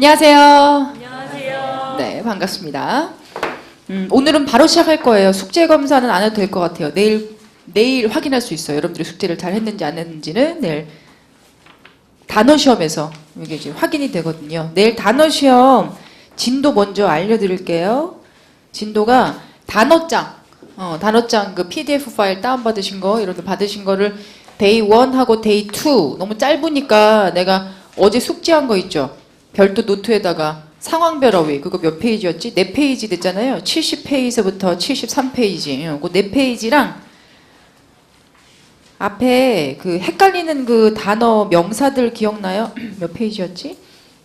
안녕하세요. 안녕하세요. 네, 반갑습니다. 오늘은 바로 시작할 거예요. 숙제 검사는 안 해도 될 것 같아요. 내일 확인할 수 있어요. 여러분들이 숙제를 잘 했는지 안 했는지는 내일 단어 시험에서 이게 이제 확인이 되거든요. 내일 단어 시험 진도 먼저 알려드릴게요. 진도가 단어장, 단어장 그 PDF 파일 다운받으신 거, 이런 거 받으신 거를 데이 1하고 데이 2 너무 짧으니까 내가 어제 숙제한 거 있죠. 별도 노트에다가 상황별 어휘 그거 몇 페이지였지? 4페이지 됐잖아요. 70페이지부터 73페이지 그 4페이지랑 앞에 그 헷갈리는 그 단어 명사들 기억나요? 몇 페이지였지?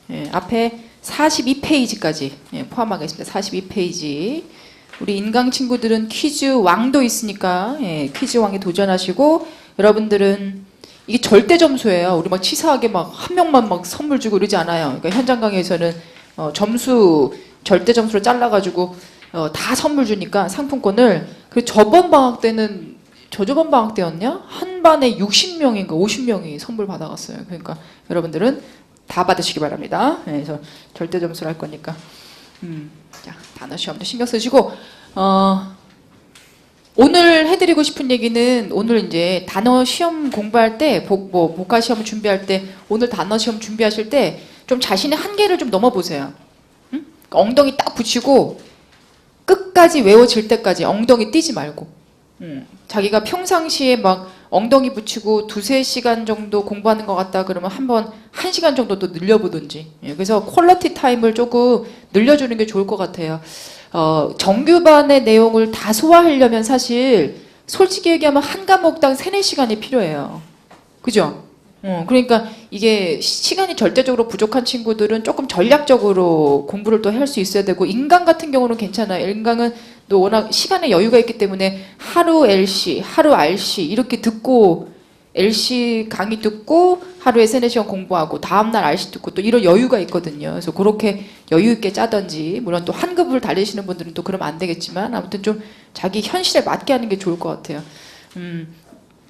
예, 앞에 42페이지까지 포함하겠습니다. 42페이지. 우리 인강 친구들은 퀴즈 왕도 있으니까 퀴즈 왕에 도전하시고, 여러분들은 이게 절대 점수예요. 우리 막 치사하게 막 한 명만 막 선물 주고 이러지 않아요. 그러니까 현장 강의에서는 점수 절대 점수로 잘라가지고 다 선물 주니까 상품권을. 그 저번 방학 때는 저저번 방학 때였냐? 한 반에 60명인가 50명이 선물 받아갔어요. 그러니까 여러분들은 다 받으시기 바랍니다. 그래서 절대 점수로 할 거니까. 자, 단어 시험도 신경 쓰시고, 오늘 해드리고 싶은 얘기는, 오늘 이제 단어 시험 공부할 때, 복화 시험 준비할 때, 오늘 단어 시험 준비하실 때 좀 자신의 한계를 좀 넘어보세요. 응? 엉덩이 딱 붙이고 끝까지 외워질 때까지 엉덩이 띄지 말고. 자기가 평상시에 막 엉덩이 붙이고 2-3시간 정도 공부하는 것 같다 그러면 한번 1시간 정도 또 늘려보든지. 그래서 퀄리티 타임을 조금 늘려주는 게 좋을 것 같아요. 정규반의 내용을 다 소화하려면 사실 솔직히 얘기하면 한 과목당 3-4시간이 필요해요. 그죠? 그러니까 이게 시간이 절대적으로 부족한 친구들은 조금 전략적으로 공부를 또 할 수 있어야 되고, 인강 같은 경우는 괜찮아요. 인강은 또 워낙 시간에 여유가 있기 때문에 하루 LC, 하루 RC 이렇게 듣고, LC 강의 듣고 하루에 3-4시간 공부하고 다음날 RC 듣고 또 이런 여유가 있거든요. 그래서 그렇게 여유 있게 짜든지, 물론 또 한 급을 달리시는 분들은 또 그러면 안 되겠지만, 아무튼 좀 자기 현실에 맞게 하는 게 좋을 것 같아요.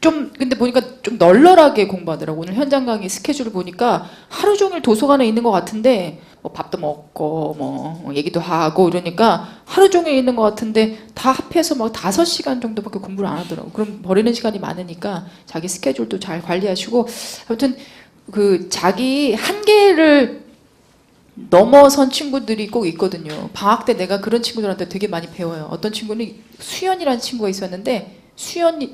좀 근데 보니까 좀 널널하게 공부하더라고. 오늘 현장 강의 스케줄을 보니까 하루 종일 도서관에 있는 것 같은데, 뭐 밥도 먹고 뭐 얘기도 하고 이러니까 하루 종일 있는 것 같은데 다 합해서 막 5시간 정도밖에 공부를 안 하더라고. 그럼 버리는 시간이 많으니까 자기 스케줄도 잘 관리하시고, 아무튼 그 자기 한계를 넘어선 친구들이 꼭 있거든요. 방학 때 내가 그런 친구들한테 되게 많이 배워요. 어떤 친구는 수연이라는 친구가 있었는데,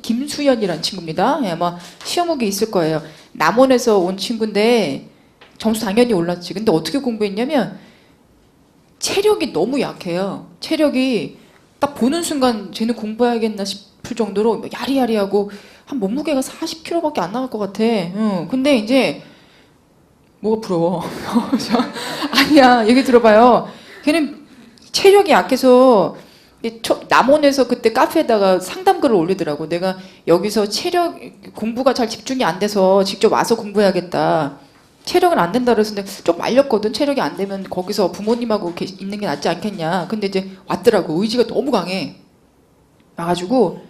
김수연이라는 친구입니다. 아마 시험 오기 있을 거예요. 남원에서 온 친구인데 점수 당연히 올랐지. 근데 어떻게 공부했냐면 체력이 너무 약해요. 체력이 딱 보는 순간 쟤는 공부해야겠나 싶을 정도로 야리야리하고, 한 몸무게가 40kg밖에 안 나갈 것 같아. 근데 이제 뭐가 부러워. 아니야, 얘기 들어봐요. 걔는 체력이 약해서 남원에서 그때 카페에다가 상담글을 올리더라고. 내가 여기서 체력 공부가 잘 집중이 안 돼서 직접 와서 공부해야겠다. 체력은 안 된다 그래서 근데 좀 말렸거든. 체력이 안 되면 거기서 부모님하고 있는 게 낫지 않겠냐. 근데 이제 왔더라고. 의지가 너무 강해. 와가지고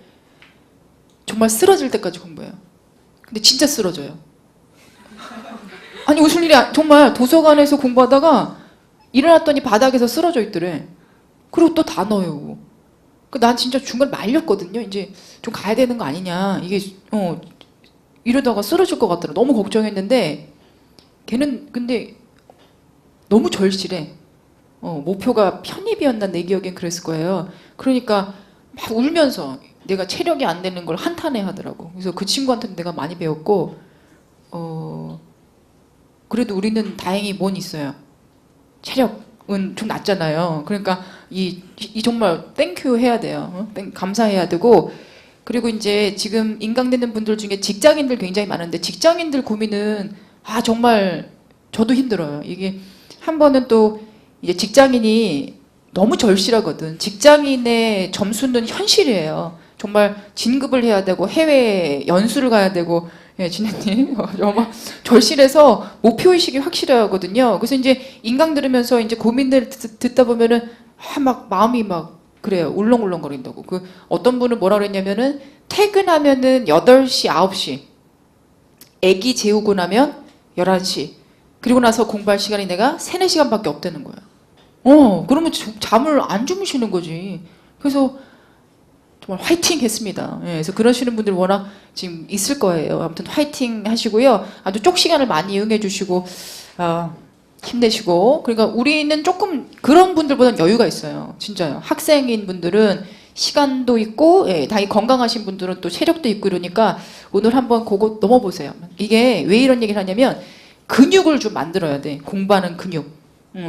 정말 쓰러질 때까지 공부해요. 근데 진짜 쓰러져요. 아니 웃을 일이 정말 도서관에서 공부하다가 일어났더니 바닥에서 쓰러져 있더래. 그리고 또 단어 외우고. 난 진짜 중간에 말렸거든요. 이제 좀 가야 되는 거 아니냐. 이게 이러다가 쓰러질 것 같더라. 너무 걱정했는데 걔는 근데 너무 절실해. 목표가 편입이었나 내 기억엔 그랬을 거예요. 그러니까 막 울면서 내가 체력이 안 되는 걸 한탄해 하더라고. 그래서 그 친구한테는 내가 많이 배웠고, 그래도 우리는 다행히 뭔 있어요. 체력은 좀 낮잖아요. 그러니까 이 정말 땡큐 해야 돼요. 감사해야 되고, 그리고 이제 지금 인강되는 분들 중에 직장인들 굉장히 많은데, 직장인들 고민은 정말 저도 힘들어요. 이게 한 번은 또 이제 직장인이 너무 절실하거든. 직장인의 점수는 현실이에요. 정말 진급을 해야 되고 해외 연수를 가야 되고. 진혜님 정말 절실해서 목표의식이 확실하거든요. 그래서 이제 인강 들으면서 이제 고민들 듣다 보면은 막 마음이 막 그래요. 울렁울렁거린다고. 그 어떤 분은 뭐라 그랬냐면은 퇴근하면은 8시, 9시. 애기 재우고 나면 11시. 그리고 나서 공부할 시간이 내가 3, 4시간밖에 없다는 거예요. 그러면 잠을 안 주무시는 거지. 그래서 정말 화이팅 했습니다. 예, 그래서 그러시는 분들 워낙 지금 있을 거예요. 아무튼 화이팅 하시고요. 아주 쪽 시간을 많이 이용해 주시고, 힘내시고. 그러니까 우리는 조금 그런 분들보다는 여유가 있어요. 진짜요. 학생인 분들은 시간도 있고, 예, 당연히 건강하신 분들은 또 체력도 있고 이러니까 오늘 한번 그거 넘어보세요. 이게 왜 이런 얘기를 하냐면 근육을 좀 만들어야 돼. 공부하는 근육.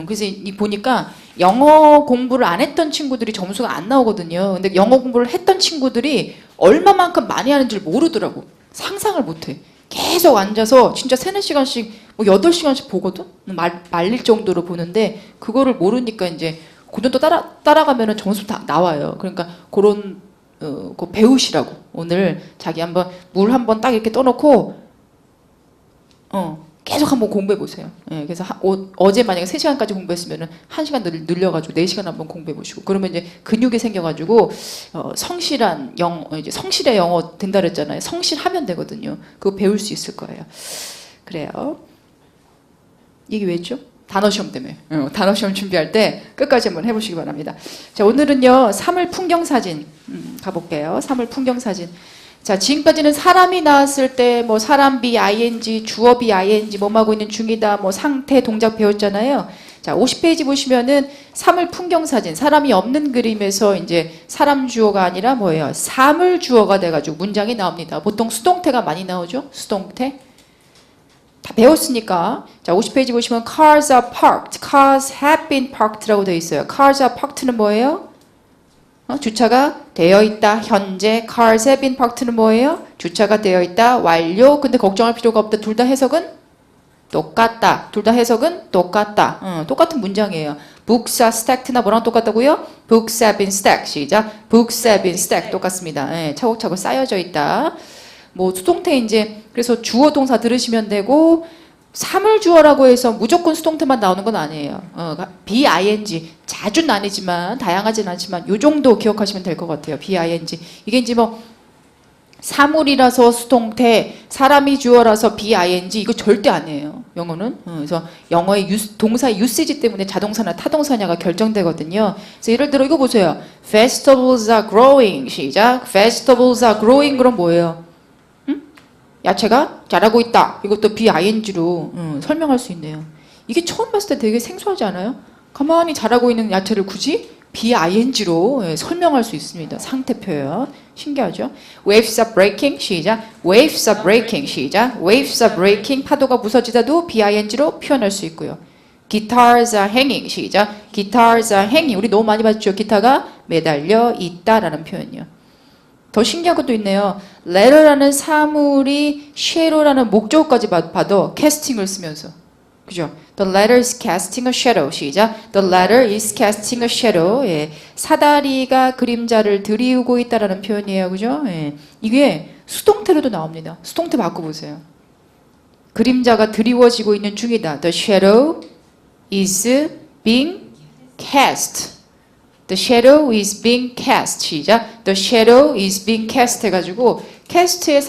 그래서 보니까 영어 공부를 안 했던 친구들이 점수가 안 나오거든요. 근데 영어 공부를 했던 친구들이 얼마만큼 많이 하는지를 모르더라고. 상상을 못해. 계속 앉아서 진짜 3, 4시간씩, 뭐 8시간씩 보거든? 말릴 정도로 보는데, 그거를 모르니까 이제, 그 정도 따라가면 점수 다 나와요. 그러니까 그런, 거 배우시라고. 오늘 자기 한번 물 한번 딱 이렇게 떠놓고, 계속 한번 공부해 보세요. 예, 그래서 어제 만약에 3시간까지 공부했으면은 1시간 늘려가지고 4시간 한번 공부해 보시고, 그러면 이제 근육이 생겨가지고 성실한 이제 성실의 영어 된다 그랬잖아요. 성실하면 되거든요. 그거 배울 수 있을 거예요. 그래요. 이게 왜죠? 단어 시험 때문에. 단어 시험 준비할 때 끝까지 한번 해보시기 바랍니다. 자, 오늘은요 3월 풍경 사진 가볼게요. 3월 풍경 사진. 자, 지금까지는 사람이 나왔을 때 뭐 사람 be ing, 주어 be ing, 뭐하고 있는 중이다, 뭐 상태, 동작 배웠잖아요. 자, 50페이지 보시면은 3월 풍경 사진, 사람이 없는 그림에서 이제 사람 주어가 아니라 뭐예요? 사물 주어가 돼가지고 문장이 나옵니다. 보통 수동태가 많이 나오죠? 수동태. 다 배웠으니까. 자, 50페이지 보시면 cars are parked, cars have been parked라고 되어 있어요. cars are parked는 뭐예요? 주차가 되어 있다. 현재 cars have been parked는 뭐예요? 주차가 되어 있다. 완료. 근데 걱정할 필요가 없다. 둘 다 해석은 똑같다. 둘 다 해석은 똑같다. 똑같은 문장이에요. Books are stacked나 뭐랑 똑같다고요? Books have been stacked. 시작. Books have been stacked. 똑같습니다. 예, 차곡차곡 쌓여져 있다. 뭐 수동태 이제 그래서 주어 동사 들으시면 되고, 사물 주어라고 해서 무조건 수동태만 나오는 건 아니에요. be ing 자주는 아니지만 다양하진 않지만 요 정도 기억하시면 될 것 같아요. be ing 이게 이제 뭐 사물이라서 수동태, 사람이 주어라서 be ing 이거 절대 아니에요. 영어는. 그래서 영어의 동사의 유시지 때문에 자동사나 타동사냐가 결정되거든요. 그래서 예를 들어 이거 보세요. Vegetables are growing. 시작. Vegetables are growing 그럼 뭐예요? 야채가 자라고 있다. 이것도 be ing로 설명할 수 있네요. 이게 처음 봤을 때 되게 생소하지 않아요? 가만히 자라고 있는 야채를 굳이 be ing로 설명할 수 있습니다. 상태 표현. 신기하죠? Waves are breaking. 시작. Waves are breaking. 시작. Waves are breaking. 파도가 부서지다도 be ing로 표현할 수 있고요. Guitars are hanging. 시작. Guitars are hanging. 우리 너무 많이 봤죠? 기타가 매달려 있다라는 표현이요. 더 신기한 것도 있네요. letter라는 사물이 shadow라는 목적어까지 봐도 casting을 쓰면서. 그죠? The letter is casting a shadow. 시작. The letter is casting a shadow. 예. 사다리가 그림자를 드리우고 있다라는 표현이에요. 그죠? 예. 이게 수동태로도 나옵니다. 수동태 바꿔보세요. 그림자가 드리워지고 있는 중이다. The shadow is being cast. The shadow is being cast. 시작. The shadow is being cast 해가지고 cast의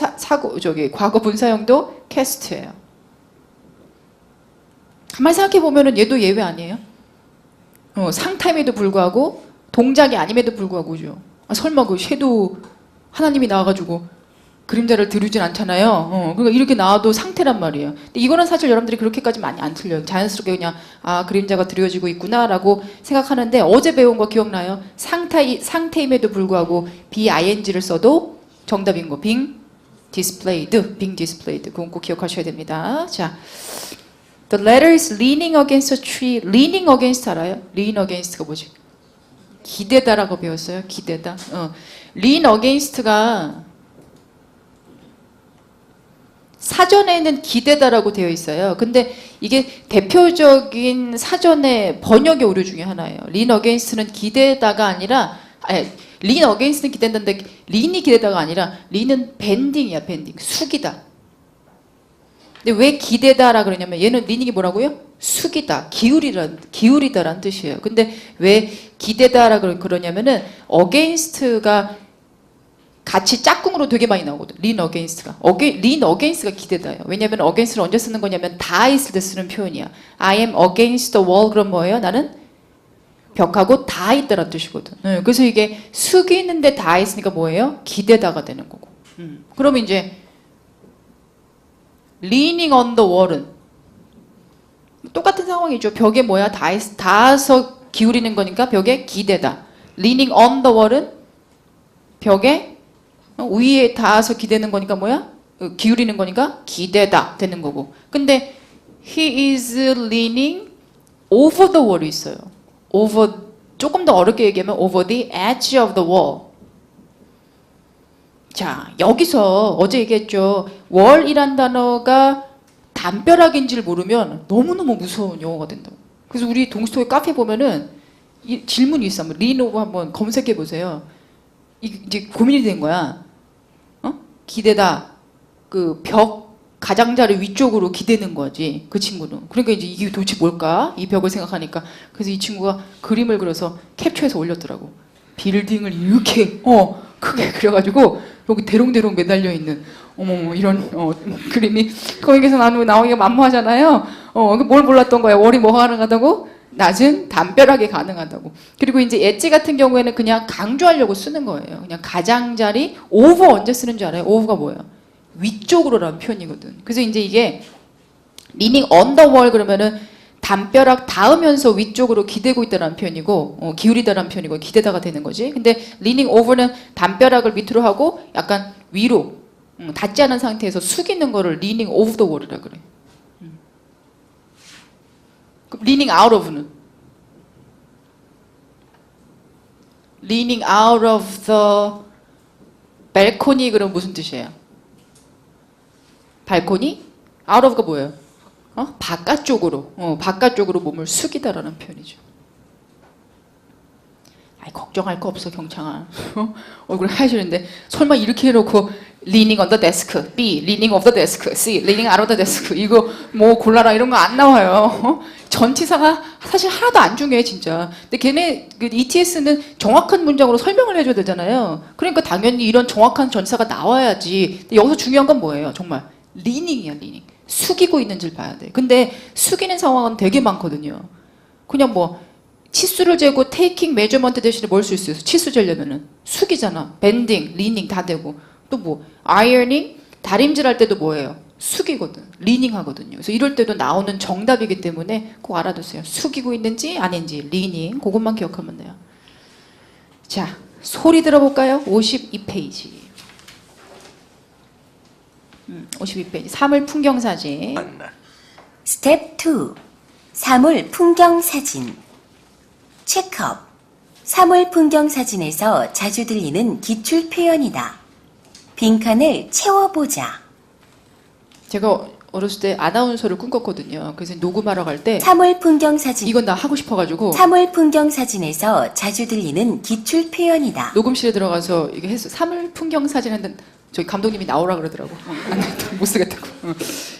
과거 분사형도 cast예요. 가만히 생각해 보면은 얘도 예외 아니에요? 상태임에도 불구하고 동작이 아님에도 불구하고 그죠? 설마 그 섀도우 하나님이 나와가지고 그림자를 드리진 않잖아요. 그러니까 이렇게 나와도 상태란 말이에요. 근데 이거는 사실 여러분들이 그렇게까지 많이 안 틀려요. 자연스럽게 그냥 그림자가 드려지고 있구나라고 생각하는데 어제 배운 거 기억나요? 상태임에도 불구하고 be ing를 써도 정답인 거 being displayed, being displayed. 그건 꼭 기억하셔야 됩니다. 자, the letter is leaning against a tree. leaning against 알아요? lean against가 뭐지? 기대다라고 배웠어요. 기대다. lean against가 사전에는 기대다라고 되어 있어요. 근데 이게 대표적인 사전의 번역의 오류 중에 하나예요. lean against는 기대다가 아니라, lean against는 기대다인데 lean이 기대다가 아니라 lean은 bending이야, bending. 숙이다. 근데 왜 기대다라 그러냐면 얘는 leaning이 뭐라고요? 숙이다, 기울이다라는 뜻이에요. 근데 왜 기대다라 그러냐면은 against가 같이 짝꿍으로 되게 많이 나오거든. lean against가. lean against가 기대다예요. 왜냐면 against를 언제 쓰는 거냐면 다 있을 때 쓰는 표현이야. I am against the wall. 그럼 뭐예요? 나는 벽하고 다 있다라는 뜻이거든. 그래서 이게 숙이는데 다 있으니까 뭐예요? 기대다가 되는 거고. 그러면 이제 leaning on the wall은 똑같은 상황이죠. 벽에 뭐야? 닿아서 기울이는 거니까 벽에 기대다. leaning on the wall은 벽에 위에 닿아서 기대는 거니까 뭐야? 기울이는 거니까 기대다 되는 거고. 근데 he is leaning over the wall이 있어요. over, 조금 더 어렵게 얘기하면 over the edge of the wall. 자, 여기서 어제 얘기했죠. wall이란 단어가 담벼락인지를 모르면 너무너무 무서운 용어가 된다고. 그래서 우리 동스토이 카페 보면은 이 질문이 있어. 한번 lean over 한번 검색해 보세요. 이제 고민이 된 거야. 기대다. 그 벽 가장자리 위쪽으로 기대는 거지. 그 친구는. 그러니까 이제 이게 도대체 뭘까? 이 벽을 생각하니까. 그래서 이 친구가 그림을 그려서 캡처해서 올렸더라고. 빌딩을 이렇게 크게 그려가지고 여기 대롱대롱 매달려 있는 어머머 이런 그림이 거기에서 나오기가 만무하잖아요. 뭘 몰랐던 거야. 월이 뭐가 가능하다고? 낮은 담벼락이 가능하다고. 그리고 이제 엣지 같은 경우에는 그냥 강조하려고 쓰는 거예요. 그냥 가장자리. over 언제 쓰는 줄 알아요? over가 뭐예요? 위쪽으로라는 표현이거든. 그래서 이제 이게 leaning on the wall 그러면은 담벼락 닿으면서 위쪽으로 기대고 있다는 표현이고 기울이다라는 표현이고 기대다가 되는 거지. 근데 leaning over는 담벼락을 밑으로 하고 약간 위로 닿지 않은 상태에서 숙이는 거를 leaning over the wall이라 그래. leaning out of는 leaning out of the balcony 그럼 무슨 뜻이에요? 발코니? out of가 뭐예요? 바깥쪽으로 바깥쪽으로 몸을 숙이다라는 표현이죠. 아이 걱정할 거 없어 경창아. 얼굴 하얘지는데 설마 이렇게 해놓고 leaning on the desk, B, leaning off the desk, C, leaning out of the desk 이거 뭐 골라라 이런 거 안 나와요. 전치사가 사실 하나도 안 중요해 진짜. 근데 걔네 그 ETS는 정확한 문장으로 설명을 해줘야 되잖아요. 그러니까 당연히 이런 정확한 전치사가 나와야지. 근데 여기서 중요한 건 뭐예요? 정말 leaning이야 leaning. 숙이고 있는지를 봐야 돼. 근데 숙이는 상황은 되게 많거든요. 그냥 뭐 치수를 재고 taking measurement 대신에 뭘 쓸 수 있어? 치수 재려면은 숙이잖아. bending, leaning 다 되고 또 뭐 ironing 다림질할 때도 뭐예요? 숙이거든. leaning 하거든요. 그래서 이럴 때도 나오는 정답이기 때문에 꼭 알아두세요. 숙이고 있는지 아닌지 leaning 그것만 기억하면 돼요. 자, 소리 들어볼까요? 52페이지. 52페이지. 사물 풍경 사진. 스텝 2. 사물 풍경 사진. 체크업. 사물 풍경 사진에서 자주 들리는 기출 표현이다. 빈칸을 채워보자. 제가 어렸을 때 아나운서를 꿈꿨거든요. 그래서 녹음하러 갈 때 사물 풍경 사진. 이건 나 하고 싶어가지고 사물 풍경 사진에서 자주 들리는 기출 표현이다. 녹음실에 들어가서 이게 했어. 사물 풍경 사진 했는데 저기 감독님이 나오라 그러더라고. 안 되겠다. 못 쓰겠다고.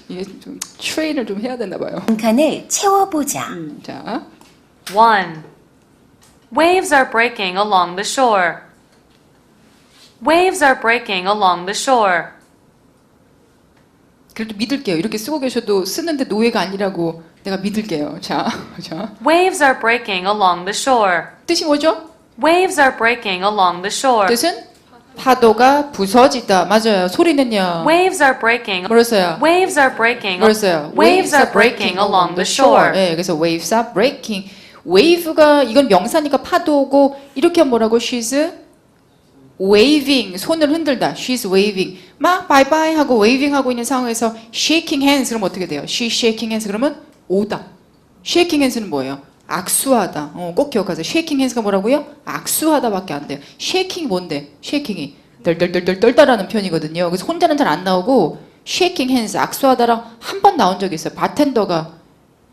이게 좀 트레인을 좀 해야 되나 봐요. 빈칸을 채워보자. 자, 1. Waves are breaking along the shore. Waves are breaking along the shore. 그래도 믿을게요. 이렇게 쓰고 계셔도 쓰는데 노예가 아니라고 내가 믿을게요. 자, 자. Waves are breaking along the shore. 뜻이 뭐죠? Waves are breaking along the shore. 뜻은 파도가 부서지다. 맞아요. 소리는요. Waves are breaking. 뭐랬어요? Waves are breaking. 뭐랬어요? Waves are breaking along the shore. 네, 그래서 waves are breaking. wave가 이건 명사니까 파도고 이렇게 하면 뭐라고? She's waving. 손을 흔들다. She's waving. 막 바이바이 하고 waving 하고 있는 상황에서 shaking hands 그러면 어떻게 돼요? She's shaking hands 그러면 오다. shaking hands는 뭐예요? 악수하다. 꼭 기억하세요. shaking hands가 뭐라고요? 악수하다밖에 안 돼요. shaking 뭔데? shaking이 덜덜덜덜 떨다라는 표현이거든요. 그래서 혼자는 잘 안 나오고 shaking hands 악수하다랑 한 번 나온 적이 있어요. 바텐더가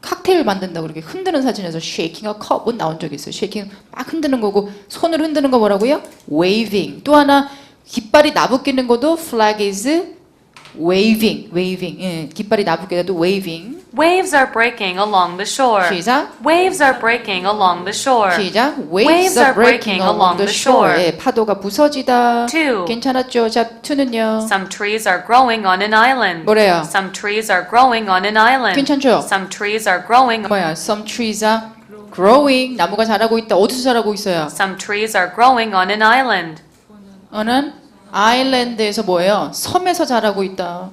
칵테일 만든다고 그렇게 흔드는 사진에서 shaking a cup은 나온 적이 있어요. shaking 막 흔드는 거고 손을 흔드는 거 뭐라고요? waving. 또 하나 깃발이 나부끼는 것도 flag is waving. waving. 예, 깃발이 나부끼는 것도 waving. Waves are breaking along the shore. 시작. Waves are breaking along the shore. 시작. Waves are breaking along the shore. 예, 파도가 부서지다. Two. 괜찮았죠? 자, 2는요. Some trees are growing on an island. 뭐래요? Some trees are growing on an island. 괜찮죠? Some trees are growing. 뭐야? Some trees are growing. 나무가 자라고 있다. 어디서 자라고 있어요? Some trees are growing on an island. 어는 아일랜드에서 뭐예요? 섬에서 자라고 있다.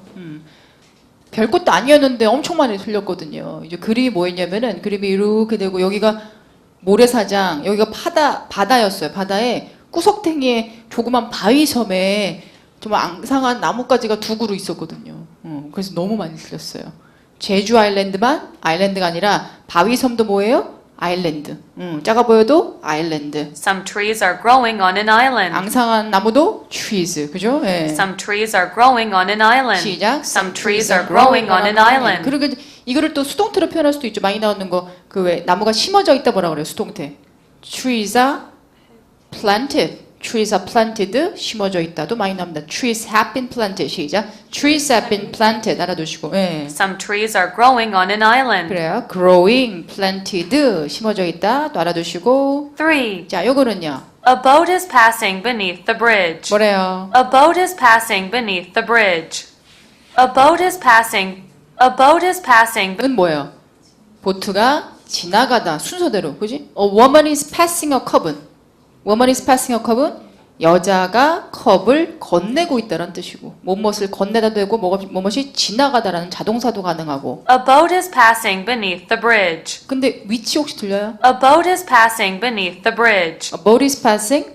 별것도 아니었는데 엄청 많이 틀렸거든요. 이제 그림이 뭐였냐면은 그림이 이렇게 되고 여기가 모래사장, 여기가 바다였어요. 바다에 구석탱이에 조그만 바위 섬에 정말 앙상한 나뭇가지가 두 그루 있었거든요. 그래서 너무 많이 틀렸어요. 제주 아일랜드만 아일랜드가 아니라 바위 섬도 뭐예요? 아일랜드. 작아 보여도 아일랜드. Some trees are growing on an island. 앙상한 나무도 trees. 그죠? 예. Some trees are growing on an island. 시작. Some trees are growing on an island. 그리고 이거를 또 수동태로 표현할 수도 있죠. 많이 나오는 거 그 왜 나무가 심어져 있다 뭐라 그래요? 수동태. Trees are planted. Trees are planted. 심어져 있다도 많이 나옵니다. Trees have been planted. 시작. Trees have been planted. 알아두시고. 예. Some trees are growing on an island. 그래요. Growing, planted. 심어져 있다. 또 알아두시고. 3. 자, 요거는요. A boat is passing beneath the bridge. 뭐래요? A boat is passing beneath the bridge. A boat is passing. A boat is passing. 은 뭐예요? 보트가 지나가다 순서대로 그지? A woman is passing a cup은 woman is passing a cup은 여자가 컵을 건네고 있다는 뜻이고 무엇을 건네다 되고 무엇이 지나가다라는 자동사도 가능하고 A boat is passing beneath the bridge. 근데 위치 혹시 들려요? A boat is passing beneath the bridge. A boat is passing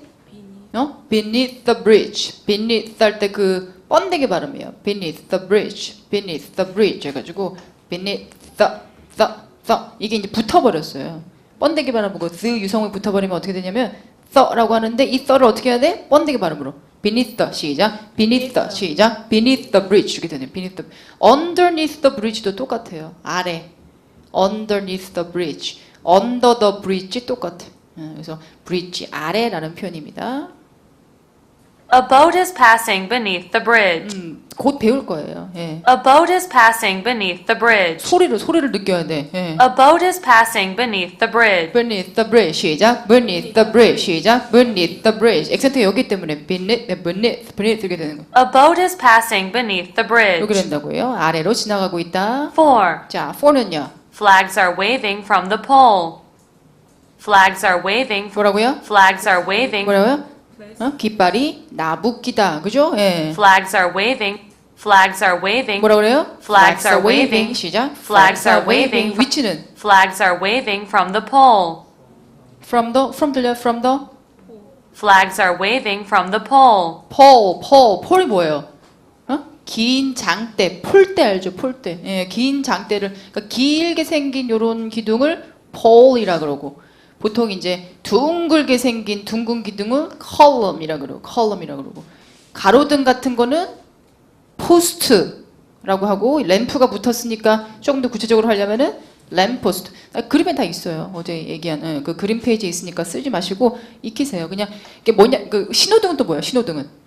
beneath the bridge. beneath 할 때 그 번데기 발음이에요. beneath the bridge. beneath the bridge 해가지고 beneath the 이게 이제 붙어버렸어요. 번데기 발음하고 the 유성을 붙어버리면 어떻게 되냐면 the라고 하는데 이 the를 어떻게 해야 돼? 번데기 발음으로. beneath the 시작. beneath the 시작. beneath the bridge 이렇게 되네요. beneath the underneath the bridge도 똑같아요. 아래. underneath the bridge. under the bridge 똑같아. 그래서 bridge 아래라는 표현입니다. A boat is passing beneath the bridge. 곧 배울 거예요. 예. A boat is passing beneath the bridge. 소리를 느껴야 돼. 예. A boat is passing beneath the bridge. beneath the bridge 시작. beneath the bridge 시작. beneath the bridge. 액센트 여기 때문에 beneath 이렇게 되는 거. A boat is passing beneath the 이렇게 bridge. 된다고요. 아래로 지나가고 있다. 4. 자, 4는요. Flags are waving from the pole. Flags are waving. 뭐라고요? Flags are waving. 뭐라고요? 깃발이 나붓기다. 그죠? 예. Flags are waving. Flags are waving. 뭐라 그래요? Flags are waving. 시작. Flags are waving. 위치는 Flags are waving from the pole. from 들려? from the Flags are waving from the pole. 폴이 뭐예요? 긴 장대, 폴대 알죠? 폴대. 예, 긴 장대를 그러니까 길게 생긴 요런 기둥을 폴이라 그러고 보통 이제 둥글게 생긴 둥근 기둥은 column이라 그러고 가로등 같은 거는 포스트라고 하고 램프가 붙었으니까 조금 더 구체적으로 하려면은 램포스트. 그림에 다 있어요. 어제 얘기한 그 그림 페이지에 있으니까 쓰지 마시고 익히세요. 그냥 이게 뭐냐 그 신호등은 또 뭐야? 신호등은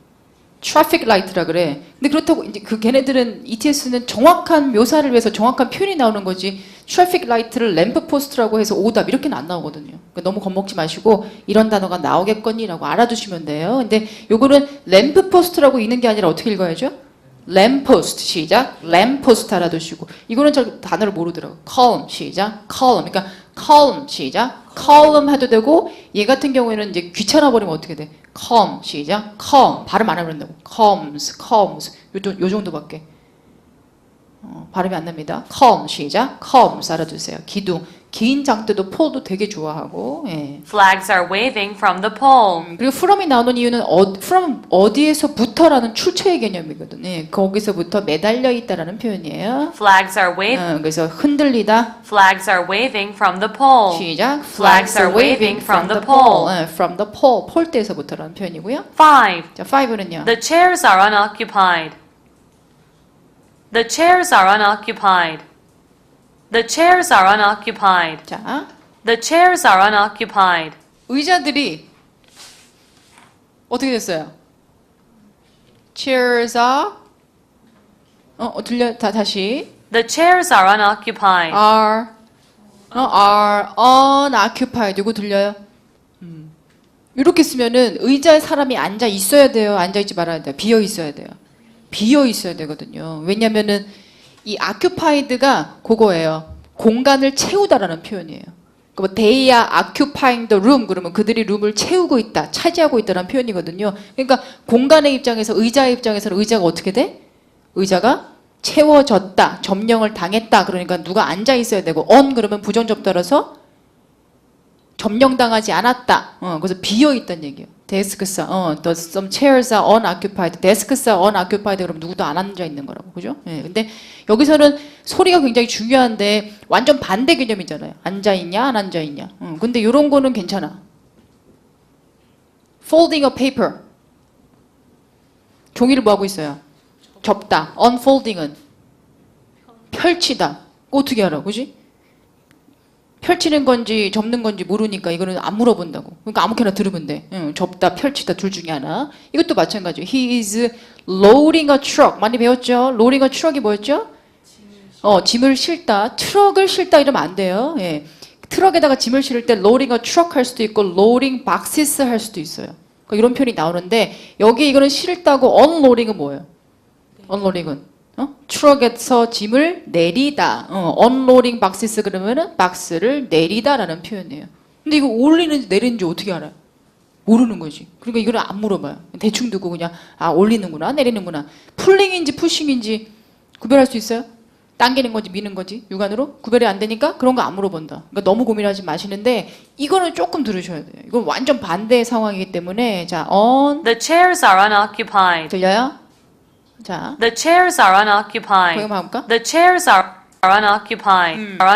트래픽 라이트라 그래. 근데 그렇다고 이제 그 걔네들은 ETS는 정확한 묘사를 위해서 정확한 표현이 나오는 거지. 트래픽 라이트를 램프 포스트라고 해서 오답 이렇게는 안 나오거든요. 그러니까 너무 겁먹지 마시고 이런 단어가 나오겠거니라고 알아두시면 돼요. 근데 요거는 램프 포스트라고 읽는 게 아니라 어떻게 읽어야죠? 램포스트 시작. 램포스트 알아두시고 이거는 저 단어를 모르더라고. column 시작. column 그러니까 column 시작. column 해도 되고 얘 같은 경우에는 이제 귀찮아 버리면 어떻게 돼? come 시작. come 발음 안 해버린다고. comes 요 정도밖에 발음이 안 납니다. come 시작. comes 알아두세요. 기둥 긴 장대도 폴도 되게 좋아하고 예. Flags are waving from the pole. 그리고 from이 나오는 이유는 from 어디에서부터라는 출처의 개념이거든. 예. 거기서부터 매달려 있다라는 표현이에요. Flags are waving. 그래서 흔들리다. Flags are waving from the pole. 시작. Flags are waving from the pole. from the pole. 폴대에서부터라는 표현이고요. 5. 자, 5는요. The chairs are unoccupied. The chairs are unoccupied. The chairs are unoccupied. 자, The chairs are unoccupied. 의자들이 어떻게 됐어요? Chairs are 들려 다시 The chairs are unoccupied. are unoccupied. 이거 들려요? 이렇게 쓰면은 의자에 사람이 앉아 있어야 돼요? 앉아 있지 말아야 돼요? 비어 있어야 돼요? 비어 있어야 되거든요. 왜냐면은 이 occupied가 그거예요. 공간을 채우다라는 표현이에요. 뭐 they are occupying the room 그러면 그들이 룸을 채우고 있다, 차지하고 있다라는 표현이거든요. 그러니까 공간의 입장에서 의자의 입장에서는 의자가 어떻게 돼? 의자가 채워졌다, 점령을 당했다. 그러니까 누가 앉아 있어야 되고 on 그러면 부정접달아서 점령당하지 않았다. 그래서 비어 있다는 얘기예요. Desks are, some chairs are unoccupied. Desks are unoccupied. 그러면 누구도 안 앉아 있는 거라고, 그죠? 예. 근데 여기서는 소리가 굉장히 중요한데 완전 반대 개념이잖아요. 앉아 있냐, 안 앉아 있냐. 근데 이런 거는 괜찮아. Folding a paper. 종이를 뭐 하고 있어요? 접다. Unfolding은 펼치다. 어떻게 알아, 그지? 펼치는 건지 접는 건지 모르니까 이거는 안 물어본다고. 그러니까 아무렇게나 들으면 돼. 접다, 펼치다 둘 중에 하나. 이것도 마찬가지예요. He is loading a truck. 많이 배웠죠? loading a truck이 뭐였죠? 짐을 싣다. 트럭을 싣다 이러면 안 돼요. 예. 트럭에다가 짐을 실을 때 loading a truck 할 수도 있고 loading boxes 할 수도 있어요. 그러니까 이런 표현이 나오는데 여기 이거는 실다고 unloading은 뭐예요? unloading은 트럭에서 짐을 내리다. unloading boxes 그러면은 박스를 내리다라는 표현이에요. 근데 이거 올리는지 내리는지 어떻게 알아요? 모르는 거지. 그러니까 이거는 안 물어봐요. 대충 듣고 그냥 올리는구나, 내리는구나. 풀링인지 푸싱인지 구별할 수 있어요? 당기는 건지 미는 건지 육안으로 구별이 안 되니까 그런 거 안 물어본다. 그러니까 너무 고민하지 마시는데 이거는 조금 들으셔야 돼요. 이건 완전 반대의 상황이기 때문에 자, The chairs are unoccupied. 들려요? 자, The chairs are unoccupied. 거기 한번 해볼까? The chairs are unoccupied. Are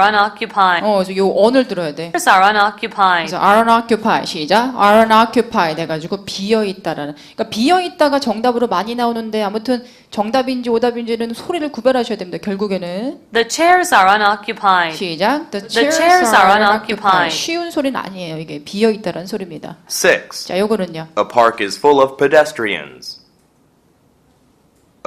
unoccupied. 그래서 요 on을 들어야 돼. Chairs are unoccupied. 그래서 are unoccupied 시작. are unoccupied 해가지고 비어 있다라는. 그러니까 비어 있다가 정답으로 많이 나오는데 아무튼 정답인지 오답인지는 소리를 구별하셔야 됩니다. 결국에는 The chairs are unoccupied. 시작. The chairs chairs are are unoccupied. unoccupied. 쉬운 소리는 아니에요. 이게 비어 있다라는 소리입니다. 6. 자, 요거는요. A park is full of pedestrians.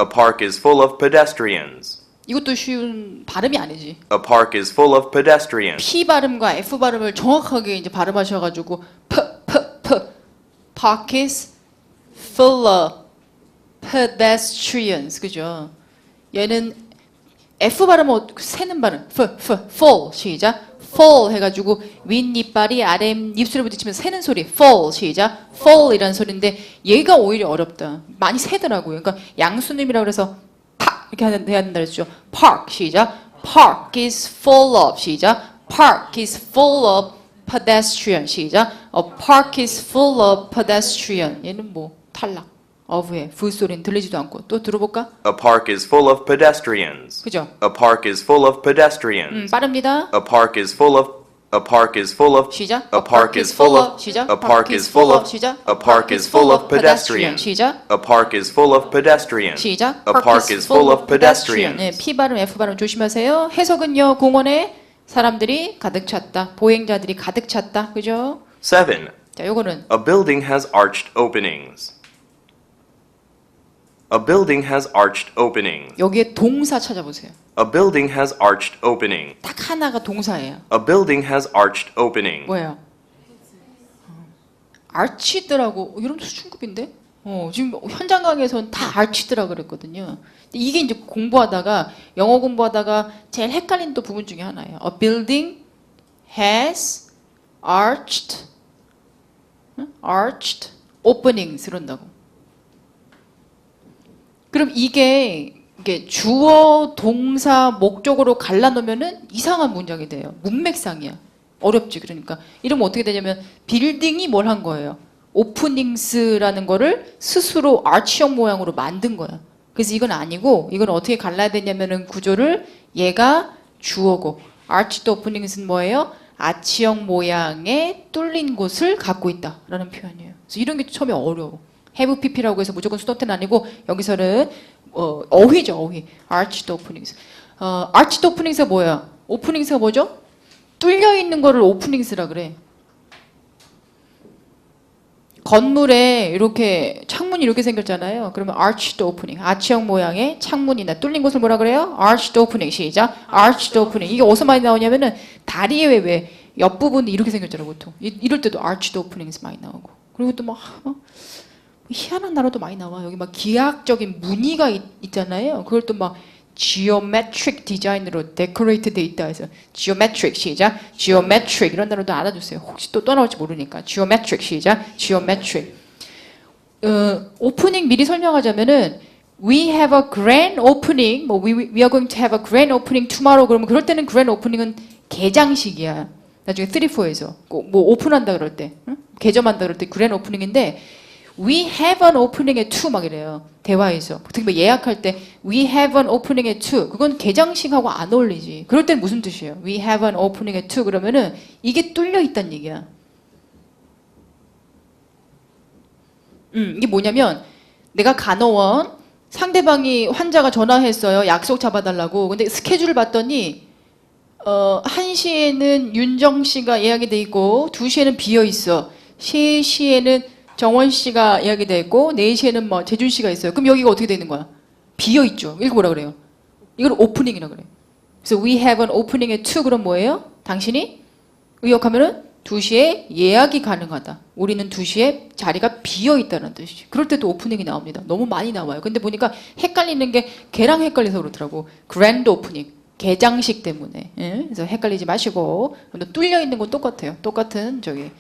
A park is full of pedestrians. 이것도 쉬운 발음이 아니지. A park is full of pedestrians. P 발음과 F 발음을 정확하게 이제 발음하셔가지고 park is full of pedestrians 그죠? 얘는 F 발음은 새는 발음 fall 시작 fall 해가지고 윗니빨이 아래 입술에 부딪히면 새는 소리 fall 시작 fall 이라는 소리인데 얘가 오히려 어렵다. 많이 새더라고요. 그러니까 양수님이라고 그래서 이렇게 해야 된다 그랬죠. park 시작. park is full of 시작. park is full of pedestrian 시작. A park is full of pedestrian. 얘는 뭐 탈락. of의 V 소리는 들리지도 않고 또 들어볼까? A park is full of pedestrians. 그죠? A park is full of pedestrians. 빠릅니다. A park is full of. A park is full of. 시작. A park is full of. 시작. A park is full of. 시작. A park is full of pedestrians. 시작. A park is full of pedestrians. 시작. A park is full of pedestrians. 네, P 발음, F 발음 조심하세요. 해석은요. 공원에 사람들이 가득 찼다. 보행자들이 가득 찼다. 그죠? 7. 자, 요거는 A building has arched openings. A building has arched openings. 여기에 동사 찾아보세요. A building has arched openings. 딱 하나가 동사예요. A building has arched openings. 뭐예요? arched라고 이런 수준급인데? 지금 현장 강의에서는 다 arched라 그랬거든요. 근데 이게 이제 공부하다가 영어 공부하다가 제일 헷갈리는 또 부분 중에 하나예요. A building has arched openings 이런다고. 그럼 이게 주어, 동사, 목적으로 갈라놓으면은 이상한 문장이 돼요. 문맥상이야. 어렵지. 그러니까 이러면 어떻게 되냐면 빌딩이 뭘 한 거예요. 오프닝스라는 거를 스스로 아치형 모양으로 만든 거야. 그래서 이건 아니고 이건 어떻게 갈라야 되냐면은 구조를 얘가 주어고 arched openings은 뭐예요? 아치형 모양의 뚫린 곳을 갖고 있다라는 표현이에요. 그래서 이런 게 처음에 어려워. have pp라고 해서 무조건 수동태는 아니고 여기서는 어휘죠, 어휘. arched openings. arched openings가 뭐야? 오프닝스가 뭐죠? 뚫려 있는 거를 오프닝스라 그래. 건물에 이렇게 창문이 이렇게 생겼잖아요. 그러면 arched opening, 아치형 모양의 창문이나 뚫린 곳을 뭐라 그래요? arched opening. 시작. arched opening. 이게 어디서 많이 나오냐면은 다리에 왜 옆부분이 이렇게 생겼잖아요, 보통. 이럴 때도 arched openings 많이 나오고. 그리고 또 막 희한한 단어도 많이 나와. 여기 막 기하학적인 무늬가 있잖아요. 그걸 또 막 geometric 디자인으로 데코레이트 돼 있다 해서 geometric. 시작. geometric. 이런 단어도 알아두세요. 혹시 또 나올지 모르니까. geometric. 시작. geometric. 오프닝 미리 설명하자면은 we have a grand opening. 뭐 we are going to have a grand opening tomorrow. 그러면 그럴 때는 grand opening은 개장식이야. 나중에 3, 4에서 뭐 오픈한다 그럴 때, 응? 개점한다 그럴 때 grand opening인데 we have an opening at 2 막 이래요. 대화에서. 특히 뭐 예약할 때 we have an opening at 2. 그건 개장식하고 안 어울리지. 그럴 땐 무슨 뜻이에요? we have an opening at 2 그러면은 이게 뚫려 있다는 얘기야. 이게 뭐냐면 내가 간호원 상대방이 환자가 전화했어요. 약속 잡아달라고. 근데 스케줄을 봤더니 1시에는 윤정 씨가 예약이 돼 있고 2시에는 비어 있어. 3시에는 정원 씨가 예약이 돼 있고 4시에는 뭐 재준 씨가 있어요. 그럼 여기가 어떻게 되는 거야? 비어 있죠. 이거 뭐라 그래요? 이걸 오프닝이라 그래. 그래서 we have an opening at 2 그럼 뭐예요? 당신이 의역하면은 2시에 예약이 가능하다. 우리는 2시에 자리가 비어 있다는 뜻이지. 그럴 때도 오프닝이 나옵니다. 너무 많이 나와요. 근데 보니까 헷갈리는 게 걔랑 헷갈려서 그렇더라고. grand opening. 개장식 때문에. 예? 그래서 헷갈리지 마시고 뚫려 있는 건 똑같아요. 똑같은 저기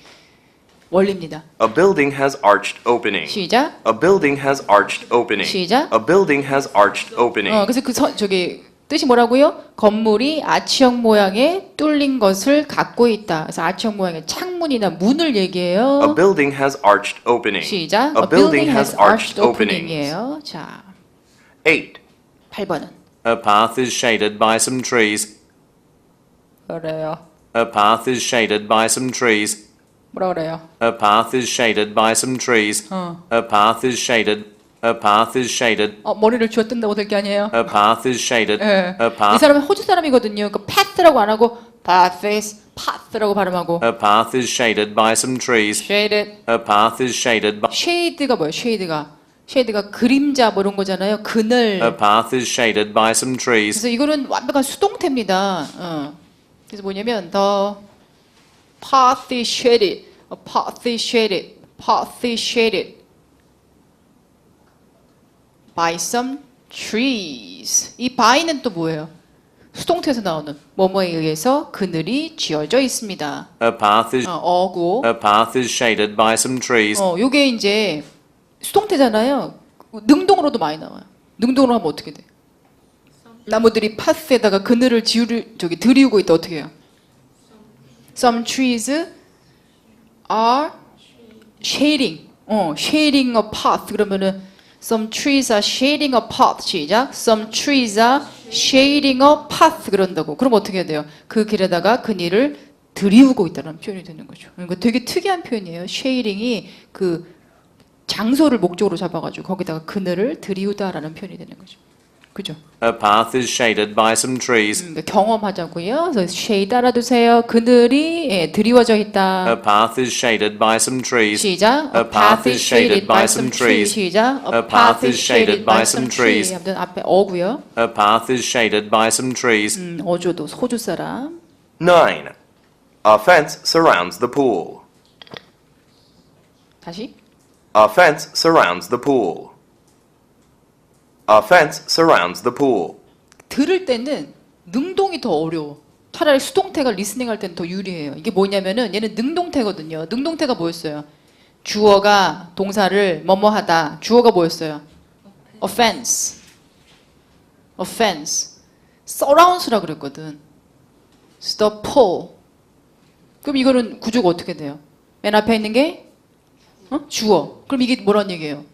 원리입니다. A building has arched openings. 시작. A building has arched openings. 시작. A building has arched openings. 그래서 저기 뜻이 뭐라고요? 건물이 아치형 모양의 뚫린 것을 갖고 있다. 그래서 아치형 모양의 창문이나 문을 A 얘기해요. building has arched openings. 시작. A building has arched openings. opening이에요. 자, 8. 8번은 A path is shaded by some trees. 그래요. A path is shaded by some trees. 뭐라 그래요? A path is shaded by some trees. A path is shaded. A path is shaded. 머리를 쥐어 뜯는다고 될 게 아니에요. A path is shaded. 예. A 이 path. 사람은 호주 사람이거든요. 그 path라고 안 하고 path is path라고 발음하고 A path is shaded by some trees. shaded. A path is shaded by. shade가 뭐예요? shade가 그림자 뭐 이런 거잖아요. 그늘. A path is shaded by some trees. 그래서 이거는 완벽한 수동태입니다. 그래서 뭐냐면 the path is shaded, a path is shaded, path is shaded by some trees. 이 by는 또 뭐예요? 수동태에서 나오는 뭐뭐에 의해서 그늘이 지어져 있습니다. A path is. 어고. A path is shaded by some trees. 요게 이제 수동태잖아요. 능동으로도 많이 나와요. 능동으로 하면 어떻게 돼? 나무들이 파스에다가 그늘을 들이우고 있다 어떻게 해요? Some trees are shading. shading a path. 그러면은 some trees are shading a path. 시작. Some trees are shading a path. 그런다고. 그럼 어떻게 해야 돼요? 그 길에다가 그늘을 들이우고 있다는 표현이 되는 거죠. 그러니까 되게 특이한 표현이에요. shading이 그 장소를 목적으로 잡아가지고 거기다가 그늘을 들이우다라는 표현이 되는 거죠. 그죠? A path is shaded by some trees. 경험하자고요. 그래서 shade 알아두세요. 그늘이 드리워져 있다. A path is shaded by some trees. 시작. A path is shaded by some trees. 시작. A path is shaded by some trees. 아무튼 앞에 어고요. A path is shaded by some trees. 어조도 호주 사람. 9. A fence surrounds the pool. 다시. A fence surrounds the pool. A fence surrounds the pool. 들을 때는 능동이 더 어려워. 차라리 수동태가 리스닝 할 때는 더 유리해요. 이게 뭐냐면은 얘는 능동태거든요. 능동태가 뭐였어요? 주어가 동사를 뭐뭐하다. 주어가 뭐였어요? offense. offense. surrounds라 그랬거든. the pool. 그럼 이거는 구조가 어떻게 돼요? 맨 앞에 있는 게 주어. 그럼 이게 뭐란 얘기예요?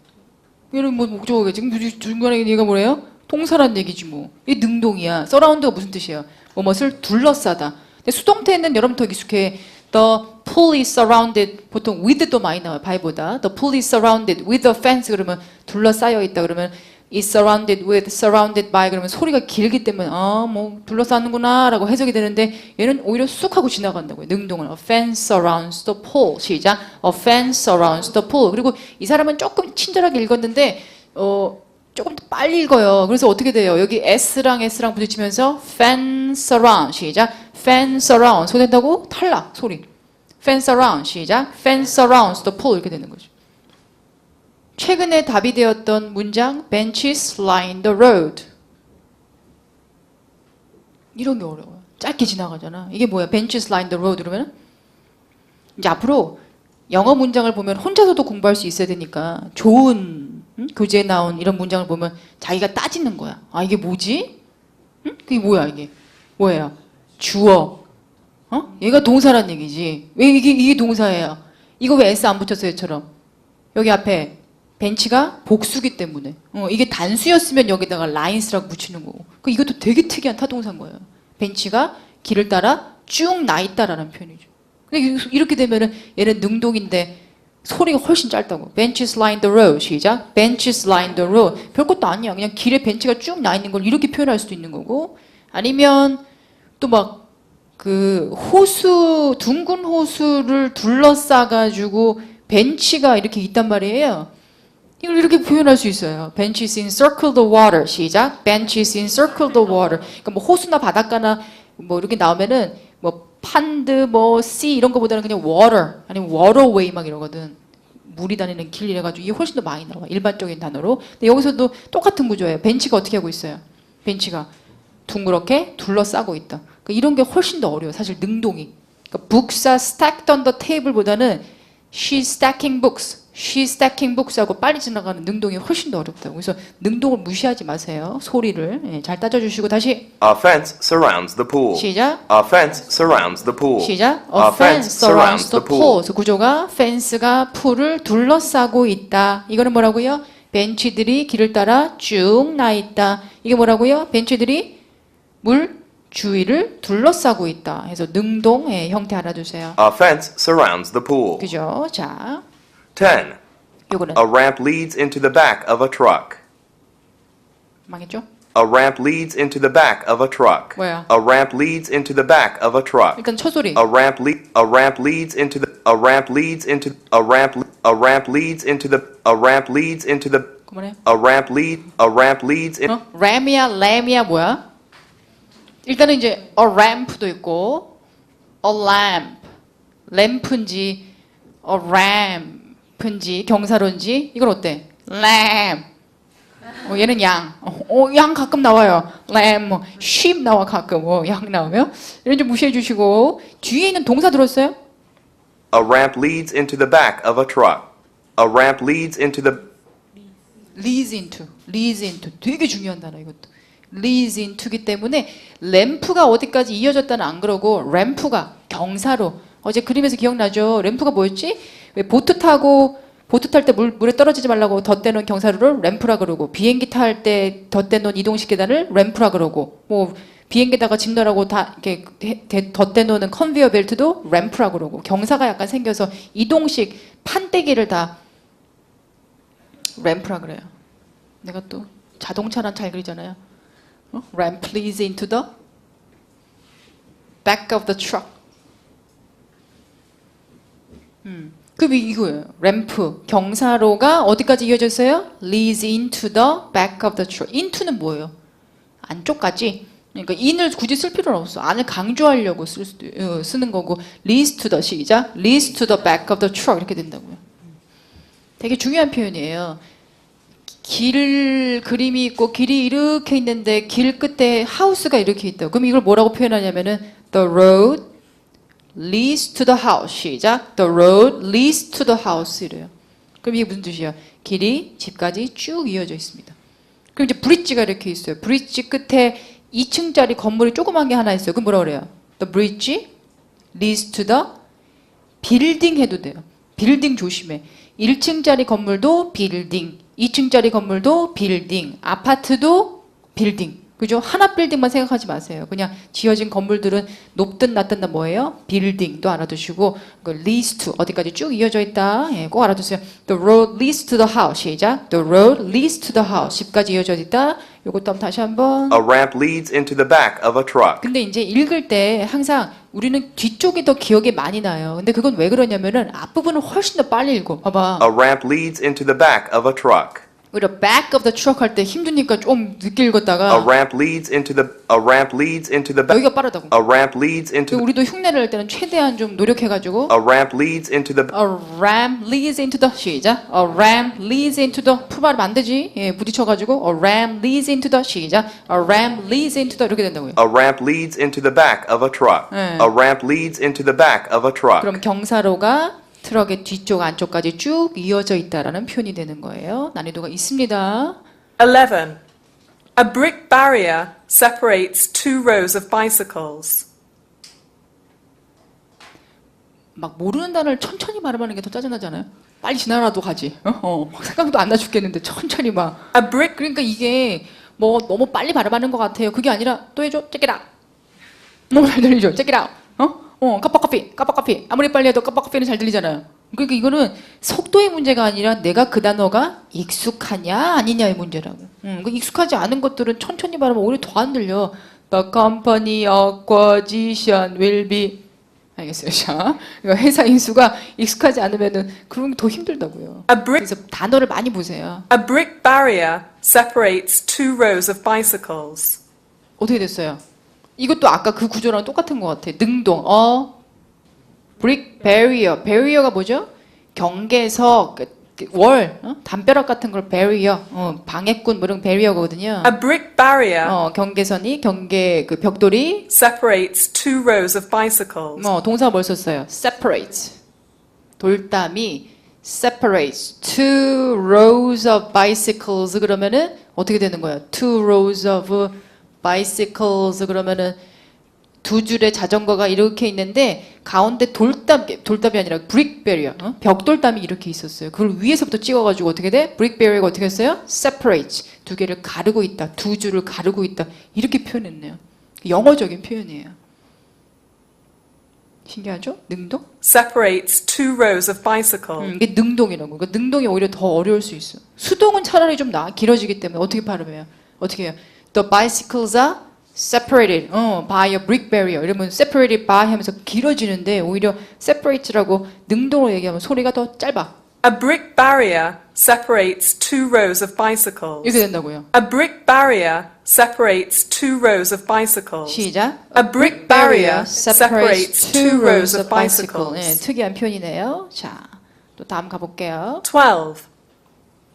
이런 뭐 목적어가 지금 중간에 얘기가 뭐래요? 동사란 얘기지 뭐. 이게 능동이야. surround가 무슨 뜻이에요? 뭐뭇을 둘러싸다. 근데 수동태는 여러분 더 익숙해. The pool is surrounded. 보통 with도 많이 나와요. by보다. The pool is surrounded with a fence. 그러면 둘러싸여 있다. 그러면 is surrounded with, surrounded by 그러면 소리가 길기 때문에 뭐 둘러싸는구나라고 해석이 되는데 얘는 오히려 쑥 하고 지나간다고요. 능동을. A fence surrounds the pool. 시작. A fence surrounds the pool. 그리고 이 사람은 조금 친절하게 읽었는데 조금 더 빨리 읽어요. 그래서 어떻게 돼요? 여기 S랑 부딪히면서 fence around. 시작. fence around. 소리 된다고? 탈락. 소리. fence around. 시작. fence arounds the pool. 이렇게 되는 거죠. 최근에 답이 되었던 문장 benches line the road. 이런 게 어려워요. 짧게 지나가잖아. 이게 뭐야? benches line the road 그러면 이제 앞으로 영어 문장을 보면 혼자서도 공부할 수 있어야 되니까 좋은 교재에 나온 이런 문장을 보면 자기가 따지는 거야. 아 이게 뭐지? 그게 뭐야 이게? 뭐예요? 주어. 얘가 동사란 얘기지. 왜 이게 동사예요? 이거 왜 S 안 붙였어요? 얘처럼. 여기 앞에 벤치가 복수기 때문에 이게 단수였으면 여기다가 라인스라고 붙이는 거고 이것도 되게 특이한 타동사인 거예요. 벤치가 길을 따라 쭉 나 있다라는 표현이죠. 근데 이렇게 되면은 얘는 능동인데 소리가 훨씬 짧다고. Benches line the road. 시작. Benches line the road. 별것도 아니야. 그냥 길에 벤치가 쭉 나 있는 걸 이렇게 표현할 수도 있는 거고 아니면 또 막 그 호수 둥근 호수를 둘러싸가지고 벤치가 이렇게 있단 말이에요. 이걸 이렇게 표현할 수 있어요. Benches encircle the water. 시작. Benches encircle the water. 그러니까 뭐 호수나 바닷가나 뭐 이렇게 나오면은 뭐 판드, 뭐 sea 이런 거보다는 그냥 water 아니면 waterway 막 이러거든. 물이 다니는 길 이래가지고 이게 훨씬 더 많이 나와. 일반적인 단어로. 근데 여기서도 똑같은 구조예요. 벤치가 어떻게 하고 있어요? 벤치가 둥그렇게 둘러싸고 있다. 그러니까 이런 게 훨씬 더 어려워요. 사실 능동이. 그러니까 books are stacked on the table보다는 she's stacking books. She's stacking books 하고 빨리 지나가는 능동이 훨씬 더 어렵다고. 그래서 능동을 무시하지 마세요. 소리를 잘 따져주시고 다시 A fence surrounds the pool. 시작. A fence surrounds the pool. 시작. A fence surrounds the pool. 그래서 구조가 펜스가 풀을 둘러싸고 있다. 이거는 뭐라고요? 벤치들이 길을 따라 쭉 나 있다. 이게 뭐라고요? 벤치들이 물 주위를 둘러싸고 있다. 해서 능동의 형태 알아두세요. A fence surrounds the pool. 그죠? 자, 10. 요거는 A ramp leads into the back of a truck. 망했죠? A ramp leads into the back of a truck. 뭐야? A ramp leads into the back of a truck. 일단 첫 소리. A ramp leads into the a ramp leads into a ramp leads into the a ramp leads into the 그만해. a ramp leads in 램이야, 램이야 뭐야? 일단은 이제 a ramp도 있고 a lamp, 램프인지 a ramp인지 경사로인지 이건 어때? lamp. 얘는 양. 양 가끔 나와요. lamb, 뭐 sheep 나와 가끔. 양 나오면 이런 좀 무시해 주시고 뒤에 있는 동사 들었어요? a ramp leads into the back of a truck. A ramp leads into the leads into 되게 중요한 단어 이것도. leads into기 때문에 램프가 어디까지 이어졌다는 안 그러고 램프가 경사로 어제 그림에서 기억나죠? 램프가 뭐였지? 왜 보트 탈 때 물에 떨어지지 말라고 덧대놓은 경사로를 램프라 그러고 비행기 탈 때 덧대놓은 이동식 계단을 램프라 그러고 뭐 비행기에다가 짐 넣으라고 다 이렇게 덧대놓는 컨베이어 벨트도 램프라 그러고 경사가 약간 생겨서 이동식 판때기를 다 램프라 그래요. 내가 또 자동차란 잘 그리잖아요. Ramp leads into the back of the truck. 그럼 이거예요. 램프 경사로가 어디까지 이어졌어요? Leads into the back of the truck. into는 뭐예요? 안쪽까지. 그러니까 in을 굳이 쓸 필요는 없어. 안을 강조하려고 쓰는 거고. Leads to the 시작. Leads to the back of the truck 이렇게 된다고요. 되게 중요한 표현이에요. 길 그림이 있고 길이 이렇게 있는데 길 끝에 하우스가 이렇게 있다. 그럼 이걸 뭐라고 표현하냐면은 the road leads to the house. 시작. The road leads to the house 이래요. 그럼 이게 무슨 뜻이야? 길이 집까지 쭉 이어져 있습니다. 그럼 이제 브릿지가 이렇게 있어요. 브릿지 끝에 2층짜리 건물이 조그만 게 하나 있어요. 그럼 뭐라 그래요? The bridge leads to the building 해도 돼요. 빌딩 조심해. 1층짜리 건물도 빌딩, 2층짜리 건물도 빌딩, 아파트도 빌딩. 그죠? 하나 빌딩만 생각하지 마세요. 그냥 지어진 건물들은 높든 낮든 다 뭐예요? 빌딩도 알아두시고 그 leads to 어디까지 쭉 이어져 있다. 예, 꼭 알아두세요. The road leads to the house. 시작. The road leads to the house. 집까지 이어져 있다. 요것도 한번 다시 한번. A ramp leads into the back of a truck. 근데 이제 읽을 때 항상 우리는 뒤쪽이 더 기억에 많이 나요. 근데 그건 왜 그러냐면은 앞부분을 훨씬 더 빨리 읽어. 봐봐. A ramp leads into the back of a truck. 우리가 back of the truck 할 때 힘드니까 좀 늦게 A 읽었다가 ramp leads into the back. 여기가 빠르다고. A ramp leads into 우리도 흉내를 낼 때는 최대한 좀 노력해가지고 A ramp leads into the A ramp leads into the 시작. A ramp leads into the 풀발음 안 되지? 예, 부딪혀가지고 A ramp leads into the 시작. A ramp leads into the 이렇게 된다고요. A ramp leads into the back of a truck. 네. A ramp leads into the back of a truck. 그럼 경사로가 트럭의 뒤쪽 안쪽까지 쭉 이어져 있다라는 표현이 되는 거예요. 난이도가 있습니다. 11. A brick barrier separates two rows of bicycles. 막 모르는 단어를 천천히 발음하는 게 더 짜증나잖아요. 빨리 지나라도 가지. 막 생각도 안 나 죽겠는데 천천히 막. A brick 그러니까 이게 뭐 너무 빨리 발음하는 것 같아요. 그게 아니라 또 해줘. check it out. 너무 잘 들리죠. check it out. 깜빡커피. 아무리 빨리 해도 깜빡커피는 잘 들리잖아요. 그러니까 이거는 속도의 문제가 아니라 내가 그 단어가 익숙하냐 아니냐의 문제라고. 그 익숙하지 않은 것들은 천천히 발음하면 오히려 더 안 들려. The company acquisition will be 알겠어요. 자, 그러니까 회사 인수가 익숙하지 않으면은 그런 게 더 힘들다고요. A brick 그래서 단어를 많이 보세요. A brick barrier separates two rows of bicycles. 어떻게 됐어요? 이것도 아까 그 구조랑 똑같은 것 같아. 능동. brick barrier. barrier가 뭐죠? 경계석, 월, 담벼락 같은 걸 barrier. 방해꾼 뭐 이런 barrier거든요. A brick barrier 경계선이 그 벽돌이 separates two rows of bicycles. 동사 뭘 썼어요? separates. 돌담이 separates two rows of bicycles 그러면은 어떻게 되는 거예요? two rows of bicycles 그러면은 두 줄의 자전거가 이렇게 있는데 가운데 돌담이 아니라 brick barrier, 벽돌담이 이렇게 있었어요. 그걸 위에서부터 찍어가지고 어떻게 돼? brick barrier가 어떻게 했어요? separates, 두 개를 가르고 있다, 두 줄을 가르고 있다 이렇게 표현했네요. 영어적인 표현이에요. 신기하죠? 능동? Separates two rows of bicycles. 이게 능동이라고. 그러니까 능동이 오히려 더 어려울 수 있어. 수동은 차라리 좀 길어지기 때문에 어떻게 발음해요? 어떻게 해요? The bicycles are separated by a brick barrier. 이러면 separated by 하면서 길어지는데 오히려 separates라고 능동으로 얘기하면 소리가 더 짧아. A brick barrier separates two rows of bicycles. 이렇게 된다고요. A brick barrier separates two rows of bicycles. 시작. A brick barrier separates two rows of bicycles. 네, 특이한 표현이네요. 자, 또 다음 가볼게요. 12.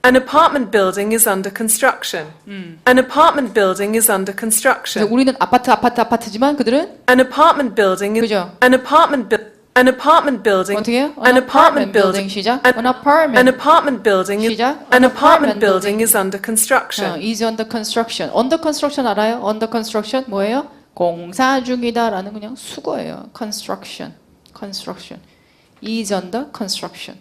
An apartment building is under construction. An apartment building is under 그래서 construction. 우리는 아파트지만 그들은 An apartment building is 그죠? an apartment building. 어떻게 해요? An apartment building. 시작. An apartment building is 시작. an apartment building is under construction. is under construction. under construction 알아요? under construction 뭐예요? 공사 중이다라는 그냥 수거예요. construction. is under construction.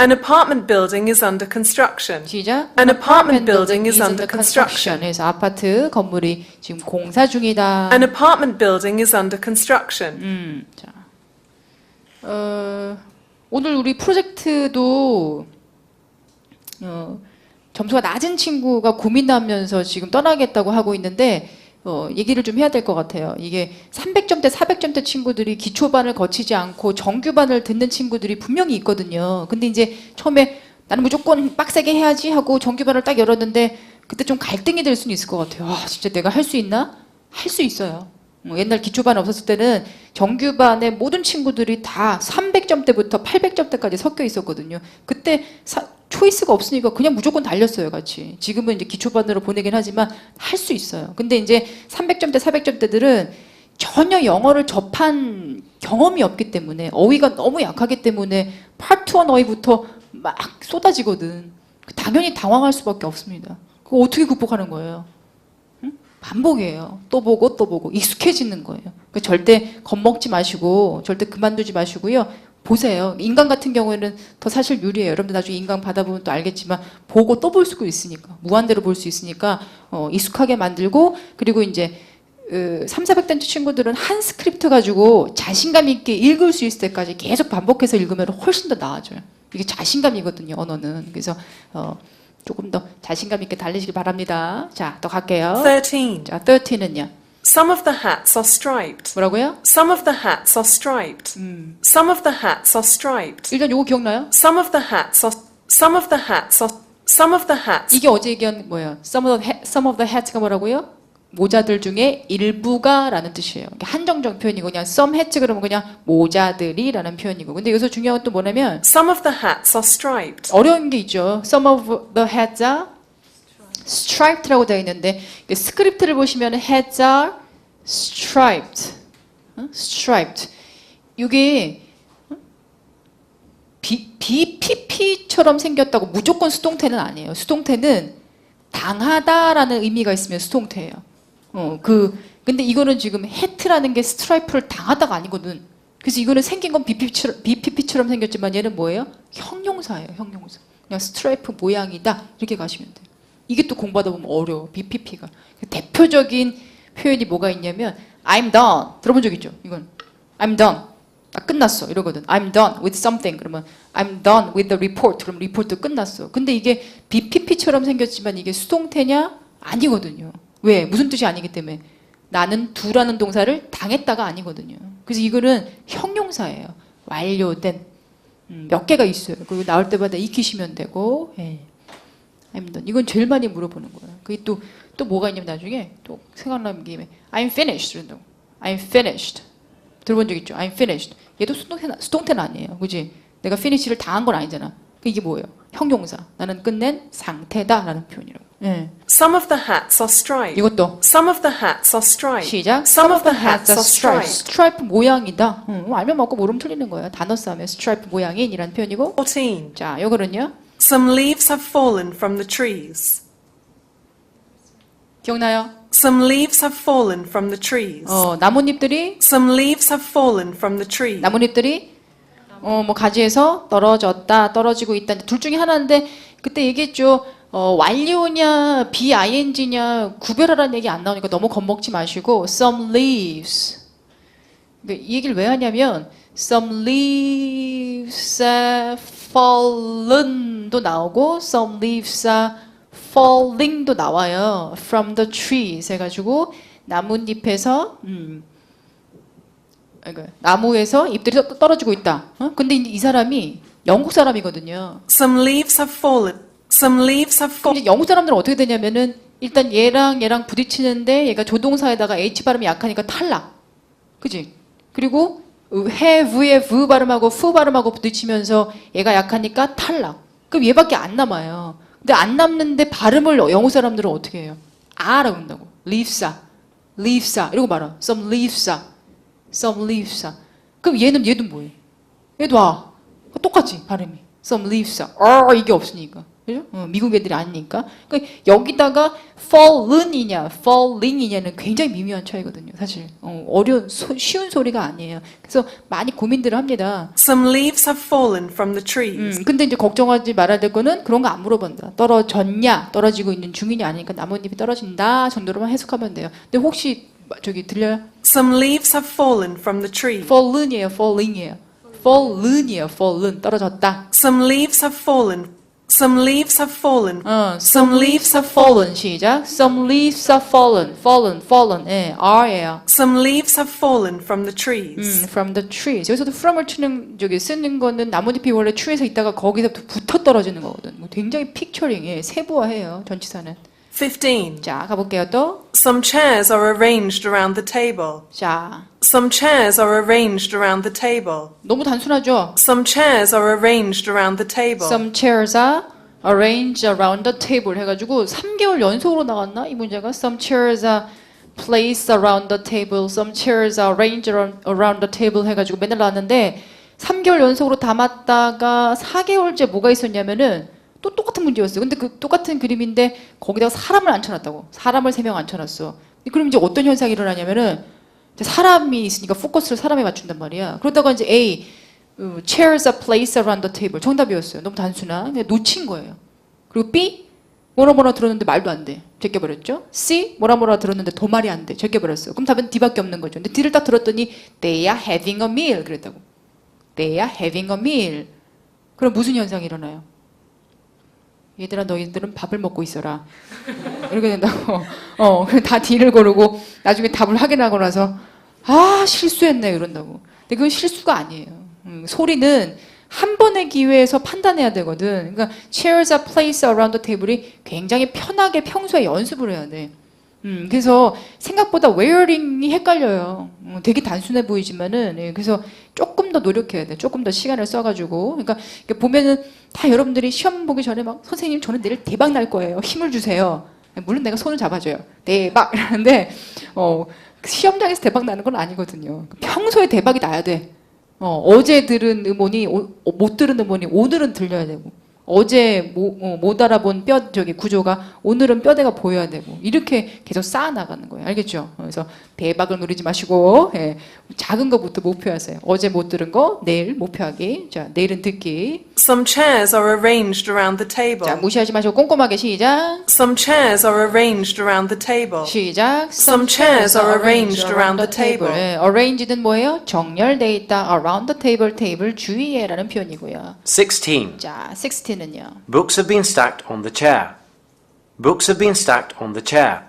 An apartment building is under construction. 시작. An apartment building is under construction. 그래서 아파트 건물이 지금 공사 중이다. An apartment building is under construction. 자, 오늘 우리 프로젝트도 점수가 낮은 친구가 고민하면서 지금 떠나겠다고 하고 있는데 얘기를 좀 해야 될 것 같아요. 이게 300점대, 400점대 친구들이 기초반을 거치지 않고 정규반을 듣는 친구들이 분명히 있거든요. 근데 이제 처음에 나는 무조건 빡세게 해야지 하고 정규반을 딱 열었는데 그때 좀 갈등이 될 수는 있을 것 같아요. 아, 진짜 내가 할 수 있나? 할 수 있어요. 옛날 기초반 없었을 때는 정규반의 모든 친구들이 다 300점대부터 800점대까지 섞여 있었거든요. 그때 초이스가 없으니까 그냥 무조건 달렸어요, 같이. 지금은 이제 기초반으로 보내긴 하지만 할 수 있어요. 근데 이제 300점대, 400점대들은 전혀 영어를 접한 경험이 없기 때문에 어휘가 너무 약하기 때문에 파트 1 어휘부터 막 쏟아지거든. 당연히 당황할 수밖에 없습니다. 그거 어떻게 극복하는 거예요? 반복이에요. 또 보고 익숙해지는 거예요. 그러니까 절대 겁먹지 마시고 절대 그만두지 마시고요. 보세요. 인간 같은 경우에는 더 사실 유리해요. 여러분들 나중에 인간 받아보면 또 알겠지만 보고 또 볼 수가 있으니까 무한대로 볼 수 있으니까 익숙하게 만들고 그리고 이제 3, 400단체 친구들은 한 스크립트 가지고 자신감 있게 읽을 수 있을 때까지 계속 반복해서 읽으면 훨씬 더 나아져요. 이게 자신감이거든요. 언어는. 그래서 조금 더 자신감 있게 달리시기 바랍니다. 자, 또 갈게요. 13. 자, 13은요. Some of the hats are striped. 뭐라고요? Some of the hats are striped. Some of the hats are striped. 일단 요거 기억나요? Some of the hats are some of the hats are some of the hats. 이게 어제 얘기한 뭐예요? Some of the hats가 뭐라고요? 모자들 중에 일부가 라는 뜻이에요. 한정적 표현이고 그냥 some hats 그러면 그냥 모자들이 라는 표현이고 근데 여기서 중요한 건 또 뭐냐면 Some of the hats are striped. 어려운 게 있죠. Some of the hats are striped라고 되어 있는데 스크립트를 보시면 heads are striped. striped. 이게 BPP처럼 생겼다고 무조건 수동태는 아니에요. 수동태는 당하다라는 의미가 있으면 수동태예요. 근데 이거는 지금 해트라는 게 스트라이프를 당하다가 아니거든. 그래서 이거는 생긴 건 BPP처럼 생겼지만 얘는 뭐예요? 형용사예요. 형용사. 그냥 스트라이프 모양이다. 이렇게 가시면 돼요. 이게 또 공부하다 보면 어려워. BPP가. 대표적인 표현이 뭐가 있냐면 I'm done. 들어본 적 있죠? 이건 I'm done. 나 끝났어. 이러거든. I'm done with something. 그러면 I'm done with the report. 그럼 리포트 끝났어. 근데 이게 BPP처럼 생겼지만 이게 수동태냐? 아니거든요. 왜? 무슨 뜻이 아니기 때문에. 나는 do라는 동사를 당했다가 아니거든요. 그래서 이거는 형용사예요. 완료된. 몇 개가 있어요. 그리고 나올 때마다 익히시면 되고. 예. I'm done. 이건 제일 많이 물어보는 거예요. 그게 또 뭐가 있냐면 나중에 또 생각나는 김에 I'm finished. 이런다고. I'm finished. 들어본 적 있죠? I'm finished. 얘도 수동태는 아니에요. 그지? 내가 finish를 당한 건 아니잖아. 이게 뭐예요? 형용사. 나는 끝낸 상태다라는 표현이라고. 예. Some of the hats are striped. 이것도 Some of the hats are striped. 시작. Some of the hats are striped. striped. 스트라이프 모양이다. 알면 맞고 모르면 틀리는 거예요. 단어 싸움에 스트라이프 모양인이라는 표현이고. 14. 자, 요거는요. Some leaves have fallen from the trees. 기억나요? Some leaves have fallen from the trees. 나뭇잎들이 Some leaves have fallen from the trees. 나뭇잎들이 뭐 가지에서 떨어지고 있다. 둘 중에 하나인데 그때 얘기했죠. 완료냐 BING냐 구별하라는 얘기 안 나오니까 너무 겁먹지 마시고 some leaves. 이 얘기를 왜 하냐면 some leaves are fallen도 나오고 some leaves are falling도 나와요. from the trees 해가지고 나뭇잎에서 나무에서 잎들이 떨어지고 있다. 근데 이 사람이 영국 사람이거든요. Some leaves have fallen. Some leaves have 그럼 fallen. 이제 영국 사람들은 어떻게 되냐면은 일단 얘랑 부딪히는데 얘가 조동사에다가 H 발음이 약하니까 탈락. 그지? 그리고 have에 v 발음하고 f 발음하고 부딪히면서 얘가 약하니까 탈락. 그럼 얘밖에 안 남아요. 근데 안 남는데 발음을 영국 사람들은 어떻게 해요? 아라고 한다고. leaves아. leaves아. 이러고 말아. some leaves아. some leaves아. 그럼 얘도 뭐예요? 얘도 아. 똑같지 발음이. some leaves아. 이게 없으니까. 그죠? 미국 애들이 아니니까. 그러니까 여기다가 fallen이냐, falling이냐는 굉장히 미묘한 차이거든요. 사실 어려운 쉬운 소리가 아니에요. 그래서 많이 고민들을 합니다. Some leaves have fallen from the trees. 근데 이제 걱정하지 말아야 될 거는 그런 거 안 물어본다. 떨어졌냐, 떨어지고 있는 중이냐 아니니까 나뭇잎이 떨어진다 정도로만 해석하면 돼요. 근데 혹시 저기 들려요? Some leaves have fallen from the trees. fallen이에요, falling이에요. fallen이에요, fallen 떨어졌다. Some leaves have fallen. Some leaves have fallen. Some leaves have fallen. 시작. Some leaves have fallen. fallen. 예, R예요. Some leaves have fallen from the trees. From the trees. 여기서도 from을 쓰는 거는 나뭇잎이 원래 tree에서 있다가 거기서 붙어 떨어지는 거거든. 뭐 굉장히 픽처링, 세부화해요. 전치사는. 15. 자, 가볼게요 또. Some chairs are arranged around the table. 자, Some chairs are arranged around the table. 너무 단순하죠? Some chairs are arranged around the table. Some chairs are arranged around the table 해가지고 3개월 연속으로 나왔나? 이 문제가 Some chairs are placed around the table. Some chairs are arranged around the table 해가지고 맨날 나왔는데 3개월 연속으로 담았다가 4개월째 뭐가 있었냐면은 또 똑같은 문제였어요. 근데 그 똑같은 그림인데 거기다가 사람을 앉혀놨다고. 사람을 3명 앉혀놨어. 그럼 이제 어떤 현상이 일어나냐면은 이제 사람이 있으니까 포커스를 사람에 맞춘단 말이야. 그러다가 이제 A chairs are placed around the table. 정답이었어요. 너무 단순한. 그냥 놓친 거예요. 그리고 B, 뭐라 들었는데 말도 안 돼. 제껴버렸죠. C, 뭐라 들었는데 더 말이 안 돼. 제껴버렸어요. 그럼 답은 D밖에 없는 거죠. 근데 D를 딱 들었더니 they are having a meal 그랬다고. They are having a meal. 그럼 무슨 현상이 일어나요? 얘들아 너희들은 밥을 먹고 있어라. 이렇게 된다고. 그럼 다 D를 고르고 나중에 답을 확인하고 나서 아 실수했네 이런다고. 근데 그건 실수가 아니에요. 소리는 한 번의 기회에서 판단해야 되거든. 그러니까 chairs are placed around the table이 굉장히 편하게 평소에 연습을 해야 돼. 그래서 생각보다 wearing이 헷갈려요. 되게 단순해 보이지만은 그래서 조금 더 노력해야 돼. 조금 더 시간을 써가지고. 그러니까 보면은 다 여러분들이 시험 보기 전에 막 선생님 저는 내일 대박 날 거예요. 힘을 주세요. 물론 내가 손을 잡아줘요. 대박 이러는데 시험장에서 대박 나는 건 아니거든요. 평소에 대박이 나야 돼. 어제 들은 음원이 못 들은 음원이 오늘은 들려야 되고 어제 못 알아본 구조가 오늘은 뼈대가 보여야 되고 이렇게 계속 쌓아 나가는 거예요. 알겠죠? 그래서 대박을 누리지 마시고 작은 것부터 목표하세요. 어제 못 들은 거 내일 목표하기. 자, 내일은 듣기. Some chairs are arranged around the table. 자, 무시하지 마시고 꼼꼼하게 시작. Some chairs are arranged around the table. 시작. Some chairs are arranged around the table. arranged는 뭐예요? 정렬돼 있다. around the table, 테이블 주위에라는 표현이고요. 16. 자, 16는요. Books have been stacked on the chair. Books have been stacked on the chair.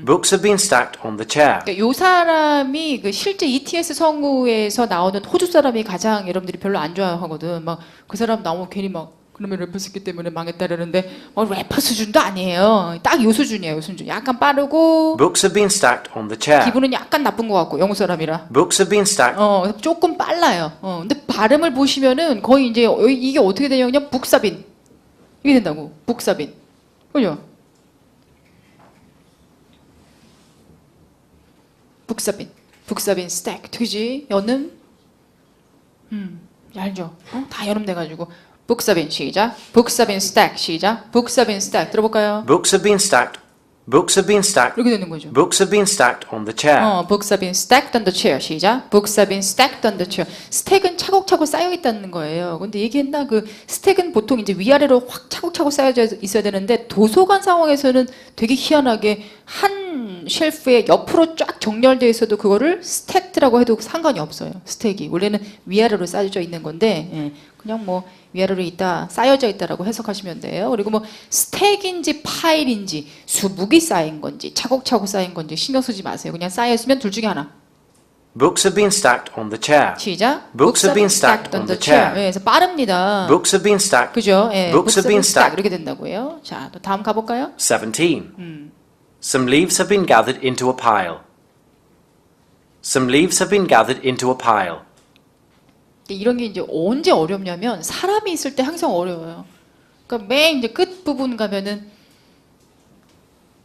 Books have been stacked on the chair. 그러니까 요 사람이 그 실제 ETS 성우에서 나오는 호주 사람이 가장 여러분들이 별로 안 좋아하거든. 막 그 사람 나오면 괜히 막 그러면 래퍼 쓰기 때문에 망했다라는데 래퍼 수준도 아니에요. 딱 요 수준이에요. 요 수준. 약간 빠르고 Books have been stacked on the chair. 기분은 약간 나쁜 것 같고 영어 사람이라. Books have been stacked. 조금 빨라요. 근데 발음을 보시면은 거의 이제 이게 어떻게 되냐면 그냥 북사빈 이게 된다고. 북사빈. 그죠? 북사빈 스택 되지 연음 알죠? 다 연음 돼가지고 북사빈 시작 북사빈 스택 시작 북사빈 스택 들어볼까요? Books have been stacked. Books have been stacked. 이렇게 되는 거죠. Books have been stacked on the chair. books have been stacked on the chair 시작 books have been stacked on the chair 스택은 차곡차곡 쌓여 있다는 거예요. 근데 얘기했나 그 스택은 보통 이제 위아래로 확 차곡차곡 쌓여져 있어야 되는데 도서관 상황에서는 되게 희한하게 한 쉘프에 옆으로 쫙 정렬되어 있어도 그거를 스택드라고 해도 상관이 없어요. 스택이 원래는 위아래로 쌓여져 있는 건데 그냥 뭐 위아래로 있다 쌓여져 있다라고 해석하시면 돼요. 그리고 뭐 스택인지 파일인지 수북이 쌓인 건지 차곡차곡 쌓인 건지 신경 쓰지 마세요. 그냥 쌓여 있으면 둘 중에 하나. Books have been stacked on the chair. 시작. Books have been stacked on the chair. 그래서 빠릅니다. Books have been stacked. 그죠? Books have been stacked. 이렇게 된다고요. 자, 또 다음 가볼까요? 17. Some leaves have been gathered into a pile. Some leaves have been gathered into a pile. 이런 게 이제 언제 어렵냐면 사람이 있을 때 항상 어려워요. 그러니까 맨 이제 끝 부분 가면은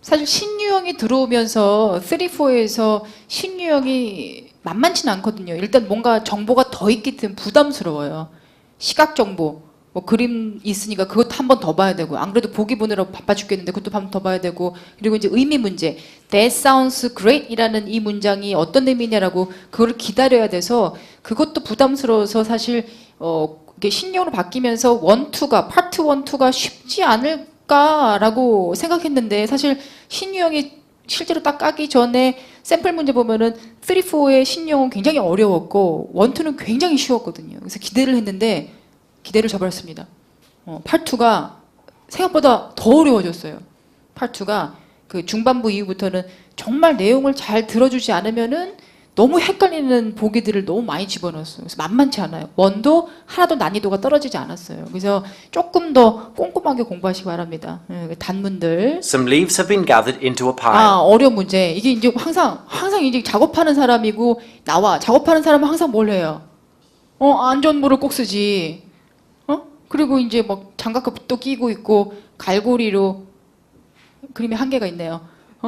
사실 신유형이 들어오면서 3, 4에서 신유형이 만만치는 않거든요. 일단 뭔가 정보가 더 있기 때문에 부담스러워요. 시각 정보, 뭐 그림 있으니까 그것도 한 번 더 봐야 되고 안 그래도 보기 보느라고 바빠 죽겠는데 그것도 한 번 더 봐야 되고 그리고 이제 의미 문제 That sounds great이라는 이 문장이 어떤 의미냐라고 그걸 기다려야 돼서 그것도 부담스러워서 사실 이게 신용으로 바뀌면서 1, 2가 파트 1, 2가 쉽지 않을까라고 생각했는데 사실 신유형이 실제로 딱 까기 전에 샘플 문제 보면은 3, 4의 신유형은 굉장히 어려웠고 1, 2는 굉장히 쉬웠거든요. 그래서 기대를 했는데 기대를 저버렸습니다. 파트2가 생각보다 더 어려워졌어요. 파트2가 그 중반부 이후부터는 정말 내용을 잘 들어주지 않으면은 너무 헷갈리는 보기들을 너무 많이 집어넣었어요. 그래서 만만치 않아요. 원도 하나도 난이도가 떨어지지 않았어요. 그래서 조금 더 꼼꼼하게 공부하시기 바랍니다. 단문들. Some leaves have been gathered into a pile. 어려운 문제. 이게 이제 항상 이제 작업하는 사람이고 작업하는 사람은 항상 뭘 해요? 안전모를 꼭 쓰지. 그리고 이제 막 장갑도 끼고 있고 갈고리로 그림에 한계가 있네요.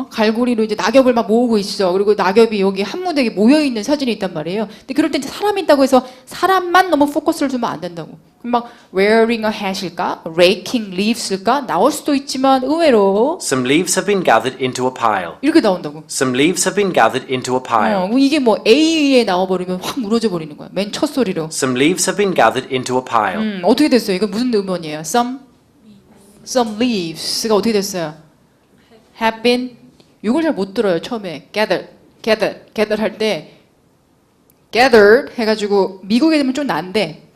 갈고리로 이제 낙엽을 막 모으고 있어. 그리고 낙엽이 여기 한 무더기에 모여 있는 사진이 있단 말이에요. 근데 그럴 때 이제 사람이 있다고 해서 사람만 너무 포커스를 주면 안 된다고. 그럼 막 wearing a hat일까, raking leaves일까 나올 수도 있지만 의외로 Some leaves have been gathered into a pile. 이렇게 나온다고. Some leaves have been gathered into a pile. 이게 뭐 A에 나와버리면 확 무너져 버리는 거야. 맨 첫 소리로. Some leaves have been gathered into a pile. 어떻게 됐어요? 이거 무슨 음원이에요? Some leaves가 어떻게 됐어요? Have been 이걸 잘 못 들어요. 처음에 gather 할 때 gathered 해가지고 미국 애들은 좀 난데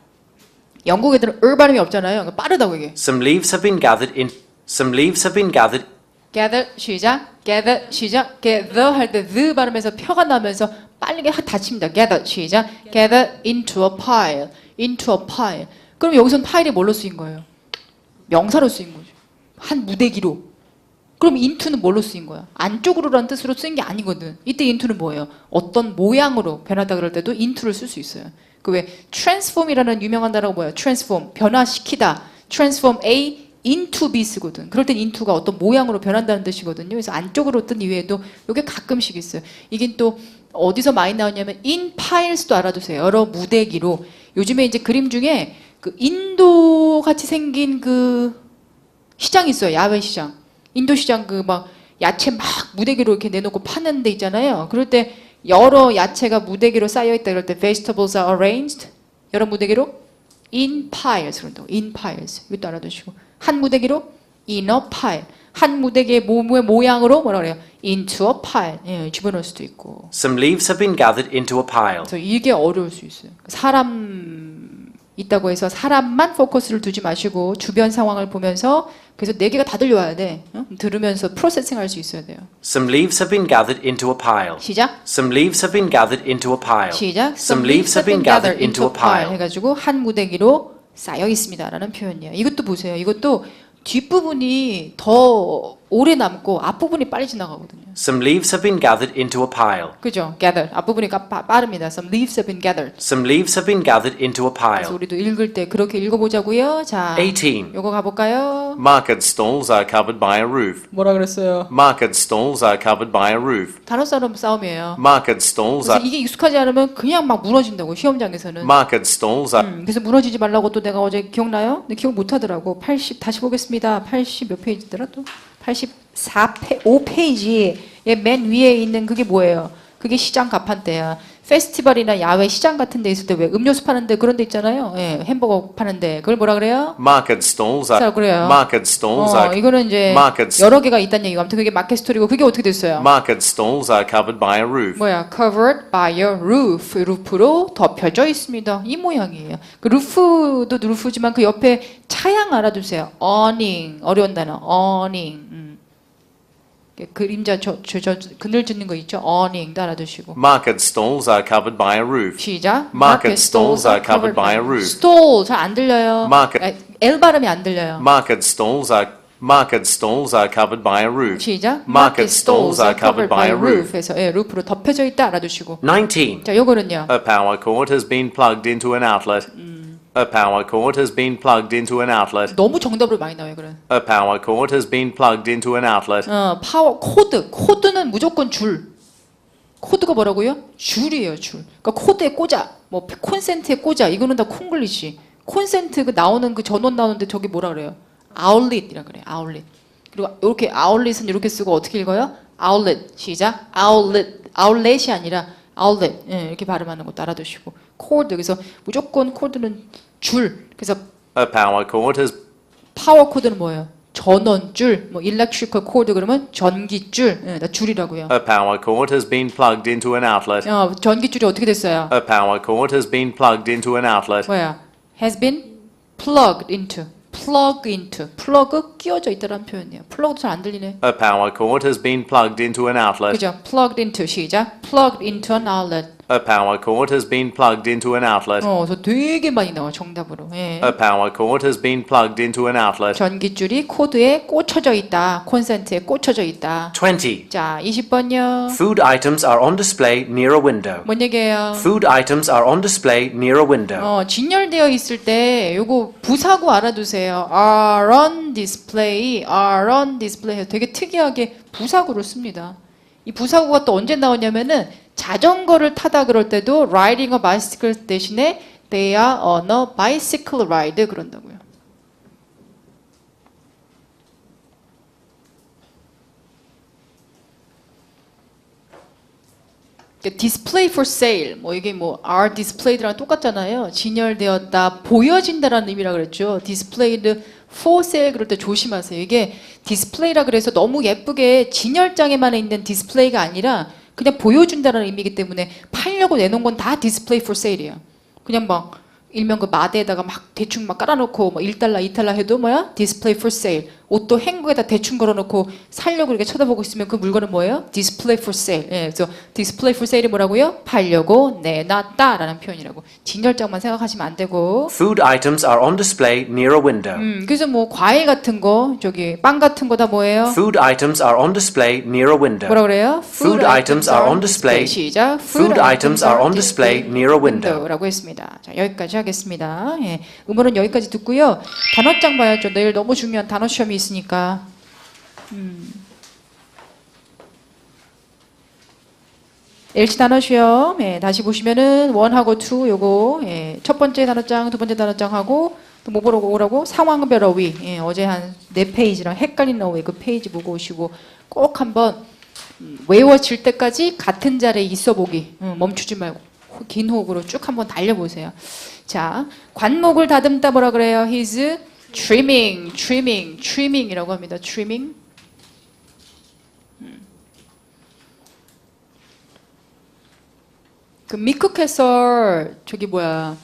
영국 애들은 발음이 없잖아요. 그러니까 빠르다고 이게. Some leaves have been gathered in. Some leaves have been gathered. gather 시작, gather 시작, gather 할 때 the 발음에서 펴가 나면서 빠르게 확 닫힙니다. gather 시작, gather into a pile. 그럼 여기서는 파일이 뭘로 쓰인 거예요? 명사로 쓰인 거죠. 한 무대기로. 그럼 into는 뭘로 쓰인 거야? 안쪽으로라는 뜻으로 쓰인 게 아니거든. 이때 into는 뭐예요? 어떤 모양으로 변하다 그럴 때도 into를 쓸 수 있어요. 그 왜 transform이라는 유명한 단어가 뭐예요? transform, 변화시키다. transform A into B 쓰거든. 그럴 땐 into가 어떤 모양으로 변한다는 뜻이거든요. 그래서 안쪽으로 뜬 이외에도 이게 가끔씩 있어요. 이게 또 어디서 많이 나오냐면 in piles도 알아두세요. 여러 무대기로. 요즘에 이제 그림 중에 그 인도 같이 생긴 그 시장 있어요. 야외 시장. 인도 시장 그 막 야채 막 무대기로 이렇게 내놓고 파는 데 있잖아요. 그럴 때 여러 야채가 무대기로 쌓여 있다 그럴 때 vegetables are arranged 여러 무대기로 in piles 그런다고. in piles. 이것도 알아두시고 한 무대기로 in a pile. 한 무대기의 모양으로 뭐라 그래요? into a pile. 예, 집어넣을 수도 있고. Some leaves have been gathered into a pile. 그래서 이게 어려울 수 있어요. 사람 있다고 해서 사람만 포커스를 두지 마시고 주변 상황을 보면서 그래서 네 개가 다 들려와야 돼. 들으면서 프로세싱 할 수 있어야 돼요. Some leaves have been gathered into a pile. 시작. Some leaves have been gathered into a pile. 시작. Some leaves have been gathered into a pile. 해가지고 한 무대기로 쌓여 있습니다라는 표현이에요. 이것도 보세요. 이것도 뒷부분이 더 오래 남고 앞부분이 빨리 지나가거든요. Some leaves have been gathered into a pile. 그죠? gather. 앞부분이 빠릅니다. Some leaves have been gathered. Some leaves have been gathered into a 그래서 pile. 우리도 읽을 때 그렇게 읽어보자고요. 자, 18. 요거 가볼까요? Market stalls are covered by a roof. 뭐라 그랬어요? Market stalls are covered by a roof. 단어 싸움이에요. Market stalls 그래서 are 이게 익숙하지 않으면 그냥 막 무너진다고 시험장에서는. market stalls are 그래서 무너지지 말라고 또 내가 어제 기억나요? 근데 기억 못 하더라고. 80 다시 보겠습니다. 80 몇 페이지더라 또? 5페이지의 맨 위에 있는 그게 뭐예요? 그게 시장 가판대야. 페스티벌이나 야외 시장 같은 데 있을 때 왜 음료수 파는데 그런 데 있잖아요. 예, 햄버거 파는데 그걸 뭐라 그래요? market stalls are 그래요. market stalls are 이거는 이제 markets. 여러 개가 있다는 얘기고 아무튼 그게 마켓 스토리고 그게 어떻게 됐어요? market stalls are covered by a roof. 뭐야? covered by a roof. 루프로 덮여져 있습니다. 이 모양이에요. 그 루프도 루프지만 그 옆에 차양 알아두세요. awning. 어려운 단어. awning. 그림자 그늘짓는 거 있죠? awning도 알아두시고. Market stalls are covered by a roof. 시작. Market stalls are covered by a roof. stall 잘 안 들려요. Market. L 발음이 안 들려요. Market stalls are covered by a roof. 시작. Market stalls are covered by a roof. 해서 예, 루프로 덮여져 있다 알아두시고. 19. 자, 요거는요. A power cord has been plugged into an outlet. A power cord has been plugged into an outlet. 너무 정답으로 많이 나와요, 그래. A power cord has been plugged into an outlet. 파워 코드. 코드는 무조건 줄. 코드가 뭐라고요? 줄이에요, 줄. 그러니까 코드에 꽂아. 뭐 콘센트에 꽂아. 이거는 다 콩글리시. 콘센트 그 나오는 그 전원 나오는데 저기 뭐라 그래요? 아울렛이라 그래요. 아울렛. 그리고 이렇게 아울렛은 이렇게 쓰고 어떻게 읽어요? 아울렛. 시작. 아울렛. 아울렛이 아니라 아울렛. 예, 이렇게 발음하는 것도 알아두시고. 코드. 그래서 무조건 코드는 줄. 그래서 A power cord has 파워 코드는 뭐예요? 전원줄, 뭐 electrical cord 그러면 전기줄, 예, 나 줄이라고요. a power cord has been plugged into an outlet. 전기줄이 어떻게 됐어요? A power cord has been plugged into an outlet. 뭐야? Has been plugged into, plug into, plug 끼워져 있다라는 표현이에요. plug도 잘 안 들리네. A power cord has been plugged into an outlet. 그죠? plugged into 시작. plugged into an outlet. A power cord has been plugged into an outlet. 그래서 되게 많이 나와 정답으로. 예. A power cord has been plugged into an outlet. 전기줄이 코드에 꽂혀져 있다. 콘센트에 꽂혀져 있다. 20. 자, 20번요. Food items are on display near a window. 뭔 얘기예요? Food items are on display near a window. 진열되어 있을 때 요거 부사구 알아두세요. are on display, are on display 해서 되게 특이하게 부사구를 씁니다. 이 부사구가 또 언제 나오냐면은 자전거를 타다 그럴 때도 riding a bicycle 대신에 they are on a bicycle ride 그런다고요. display for sale 뭐 이게 뭐 are displayed랑 똑같잖아요. 진열되었다, 보여진다라는 의미라 그랬죠. displayed for sale 그럴 때 조심하세요. 이게 디스플레이라 그래서 너무 예쁘게 진열장에만 있는 디스플레이가 아니라 그냥 보여준다는 의미이기 때문에 팔려고 내놓은 건 다 디스플레이 for sale이에요. 그냥 막 일명 그 마대에다가 막 대충 막 깔아놓고 뭐 1달러, 2달러 해도 뭐야? 디스플레이 for sale. 옷도 행거에다 대충 걸어놓고 살려고 이렇게 쳐다보고 있으면 그 물건은 뭐예요? 디스플레이 for sale. 예, 그래서 디스플레이 for sale이 뭐라고요? 팔려고 내놨다라는 표현이라고. 진열장만 생각하시면 안 되고. Food items are on display near a window. 그래서 뭐 과일 같은 거, 저기 빵 같은 거 다 뭐예요? Food items are on display near a window. 뭐라 그래요? Food items are on display. 시작. Food items are on display near a window. 라고 했습니다. 자, 여기까지 하겠습니다. 예. 음원은 여기까지 듣고요. 단어장 봐야죠. 내일 너무 중요한 단어 시험이 있으니까. LC 단어 시험 다시 보시면은 1하고 2 요거 첫 번째 단어장, 두 번째 단어장하고 또 뭐 보러 오라고 상황별 어휘 어제 한 4페이지랑 헷갈리는 어휘 그 페이지 보고 오시고 꼭 한번 외워질 때까지 같은 자리에 있어 보기 멈추지 말고 긴 호흡으로 쭉 한번 달려보세요. 자, 관목을 다듬다 뭐라 그래요? He's trimming이라고 합니다. trimming. 그 미크캐설 저기 뭐야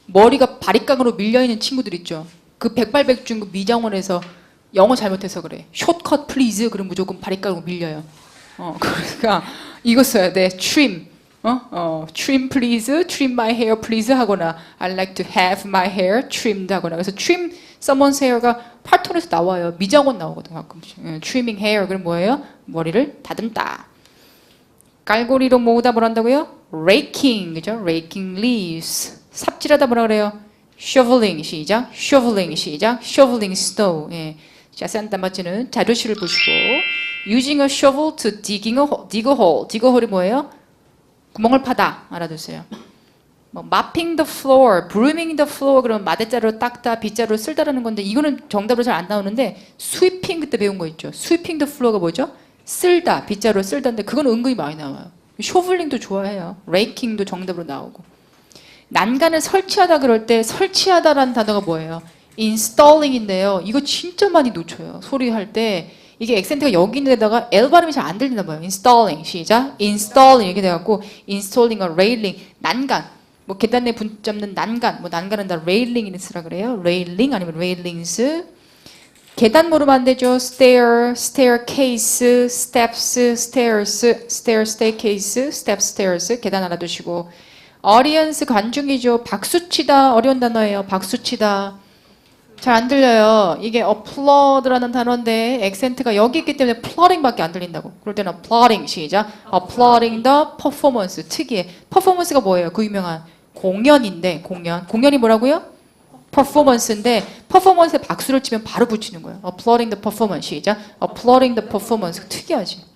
머리가 바리깡으로 밀려있는 친구들 있죠. 그 백발백중 그 미장원에서 영어 잘못해서 그래. 숏컷 플리즈 그럼 무조건 바리깡으로 밀려요. 그러니까 이거 써야 돼. trim. trim please, trim my hair please 하거나 I like to have my hair trimmed 하거나 그래서 trim someone's hair가 팔톤에서 나와요. 미장원 나오거든 가끔씩. trimming hair 그럼 뭐예요? 머리를 다듬다. 깔고리로 모으다 뭐라 한다고요? raking 그죠? raking leaves. 삽질하다 뭐라 그래요? shoveling 시작. shoveling 시작. shoveling snow. 예. 자세한 단맞지는 자료실을 보시고 using a shovel to dig a hole. dig a hole이 뭐예요? 구멍을 파다 알아두세요. 뭐 mopping the floor, brooming the floor 그러면 마대자루로 닦다, 빗자루로 쓸다라는 건데 이거는 정답으로 잘 안 나오는데 sweeping 그때 배운 거 있죠. sweeping the floor가 뭐죠? 쓸다, 빗자루로 쓸다인데 그건 은근히 많이 나와요. 쇼블링도 좋아해요. raking도 정답으로 나오고. 난간을 설치하다 그럴 때 설치하다라는 단어가 뭐예요? installing인데요. 이거 진짜 많이 놓쳐요. 소리할 때 이게 액센트가 여기 있는 데다가 L 발음이 잘 안 들리나 봐요. installing 시작. installing 이렇게 돼갖고 installing a railing 난간 뭐 계단에 붙잡는 난간 뭐 난간은 다 railing을 쓰라 그래요. railing 아니면 railings 계단 모르면 안 되죠. stair, staircase, steps, stairs, stair, staircase, step, stairs 계단 알아두시고 audience 관중이죠. 박수치다 어려운 단어예요. 박수치다 잘 안 들려요. 이게 applaud라는 단어인데 액센트가 여기 있기 때문에 applauding밖에 안 들린다고. 그럴 때는 applauding 시작. applauding the performance 특이해. performance가 뭐예요? 그 유명한 공연인데 공연이 뭐라고요? performance인데 performance에 박수를 치면 바로 붙이는 거예요. applauding the performance 시작. applauding the performance 특이하지.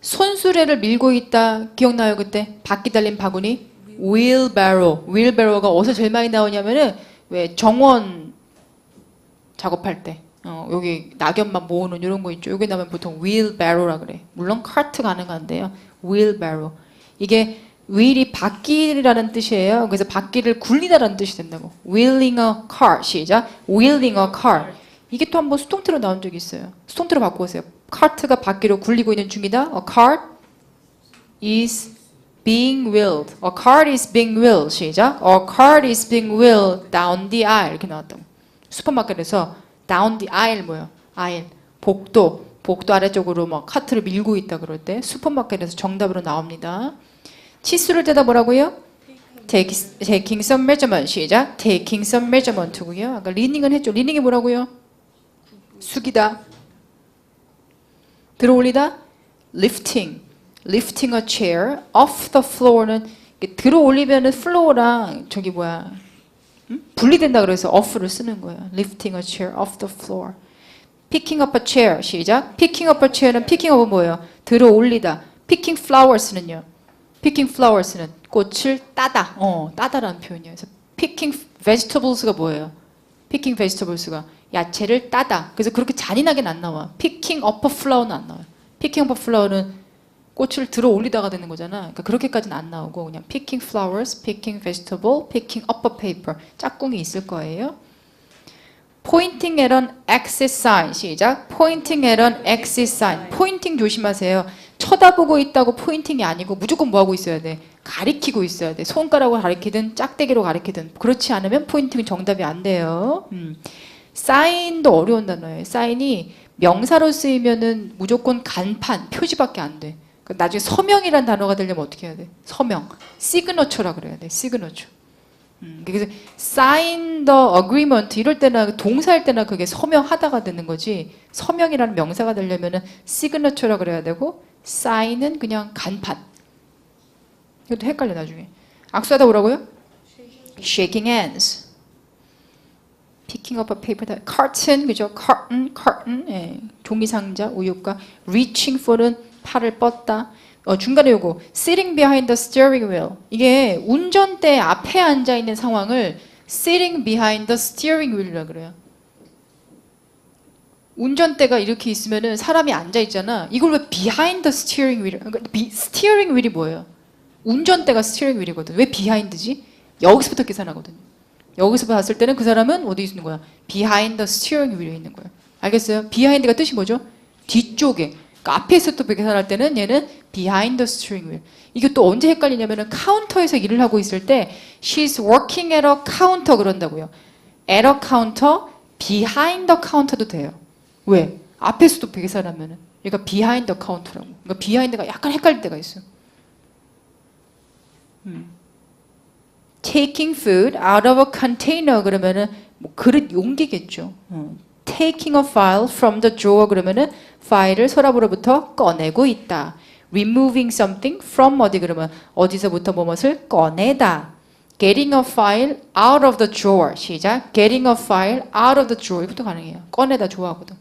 손수레를 밀고 있다 기억나요 그때? 바퀴 달린 바구니? wheelbarrow가 어디서 제일 많이 나오냐면은 왜 정원 작업할 때 여기 낙엽만 모으는 이런 거 있죠. 여기 나오면 보통 wheelbarrow라 그래. 물론 카트 가능한데요. wheelbarrow 이게 wheel이 바퀴라는 뜻이에요. 그래서 바퀴를 굴리다라는 뜻이 된다고. wheeling a car 시작. wheeling a car 이게 또 한번 수동태로 나온 적이 있어요. 수동태로 바꿔보세요. 카트가 바퀴로 굴리고 있는 중이다. A cart is being wheeled. A cart is being wheeled. 시작. A cart is being wheeled down the aisle. 이렇게 나왔다고. 슈퍼마켓에서 down the aisle 뭐예요? aisle. 복도. 복도 아래쪽으로 막 카트를 밀고 있다 그럴 때 슈퍼마켓에서 정답으로 나옵니다. 치수를 떼다 뭐라고요? taking some measurement. 시작. taking some measurement고요. 아까 리닝은 했죠. 리닝이 뭐라고요? 숙이다. 들어올리다. lifting. lifting a chair off the floor는 들어올리면은 플로어랑 저기 뭐야 분리된다 그래서 off를 쓰는 거예요. lifting a chair off the floor. picking up a chair. 시작. picking up a chair는 picking up은 뭐예요? 들어올리다. picking flowers는요. picking flowers는 꽃을 따다. 따다라는 표현이에요. 그래서 picking vegetables가 뭐예요? picking vegetables가 야채를 따다. 그래서 그렇게 잔인하게는 안 나와. picking up a flower는 안 나와요. picking up a flower는 꽃을 들어 올리다가 되는 거잖아. 그러니까 그렇게까지는 안 나오고 그냥 picking flowers, picking vegetable, picking up a paper 짝꿍이 있을 거예요. pointing at an exit sign. 시작. pointing at an exit sign. 포인팅 조심하세요. 쳐다보고 있다고 포인팅이 아니고 무조건 뭐 하고 있어야 돼? 가리키고 있어야 돼. 손가락으로 가리키든 짝대기로 가리키든 그렇지 않으면 포인팅은 정답이 안 돼요. 사인도 어려운 단어예요. 사인이 명사로 쓰이면은 무조건 간판, 표지밖에 안 돼. 나중에 서명이란 단어가 되려면 어떻게 해야 돼? 서명. 시그너처라 그래야 돼. 시그너처. 그래서 sign the agreement 이럴 때나 동사일 때나 그게 서명하다가 되는 거지. 서명이라는 명사가 되려면은 시그너처라 그래야 되고 sign은 그냥 간판. 이것도 헷갈려 나중에. 악수하다 뭐라고요? shaking hands. picking up a paper. carton 그죠? carton. 예. 종이 상자, 우유가. reaching for는 팔을 뻗다. 중간에 요거 sitting behind the steering wheel. 이게 운전대 앞에 앉아 있는 상황을 sitting behind the steering wheel이라 그래요. 운전대가 이렇게 있으면은 사람이 앉아 있잖아. 이걸 왜 behind the steering wheel? 그러니까 steering wheel이 뭐예요? 운전대가 steering wheel이거든. 왜 behind지? 여기서부터 계산하거든요. 여기서 봤을 때는 그 사람은 어디 있는 거야? behind the steering wheel에 있는 거예요. 알겠어요? behind가 뜻이 뭐죠? 뒤쪽에. 그러니까 앞에서 또 계산할 때는 얘는 behind the steering wheel. 이게 또 언제 헷갈리냐면은 카운터에서 일을 하고 있을 때 she's working at a counter 그런다고요. at a counter, behind the counter도 돼요. 왜? 앞에서도 계산하면은 얘가 behind the counter라고. 그러니까 behind가 약간 헷갈릴 때가 있어요. taking food out of a container 그러면은 뭐 그릇 용기겠죠. taking a file from the drawer 그러면은 파일을 서랍으로부터 꺼내고 있다. removing something from 어디 그러면 어디서부터 무엇을 꺼내다. getting a file out of the drawer. 시작. getting a file out of the drawer. 이것도 가능해요. 꺼내다 좋아하거든.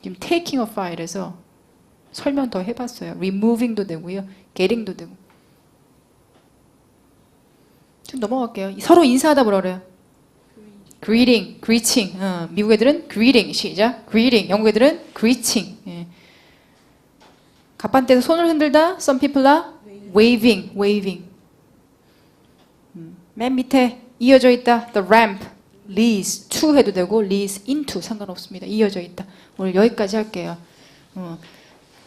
지금 taking a file에서 설명 더 해봤어요. removing도 되고요. getting도 되고. 좀 넘어갈게요. 서로 인사하다 뭐라 그래요? greeting, greeting. 미국 애들은 greeting. 시작. greeting. 영국 애들은 greeting. 예. 갑판대에서 손을 흔들다. Some people are waving, waving. 맨 밑에 이어져 있다. The ramp leads to 해도 되고 leads into 상관없습니다. 이어져 있다. 오늘 여기까지 할게요.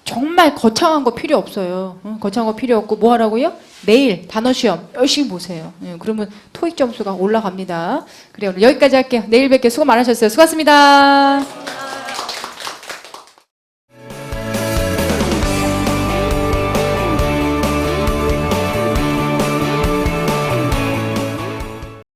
정말 거창한 거 필요 없어요. 거창한 거 필요 없고 뭐 하라고요? 내일 단어 시험 열심히 보세요. 그러면 토익 점수가 올라갑니다. 그래요. 여기까지 할게요. 내일 뵐게요. 수고 많으셨어요. 수고하셨습니다.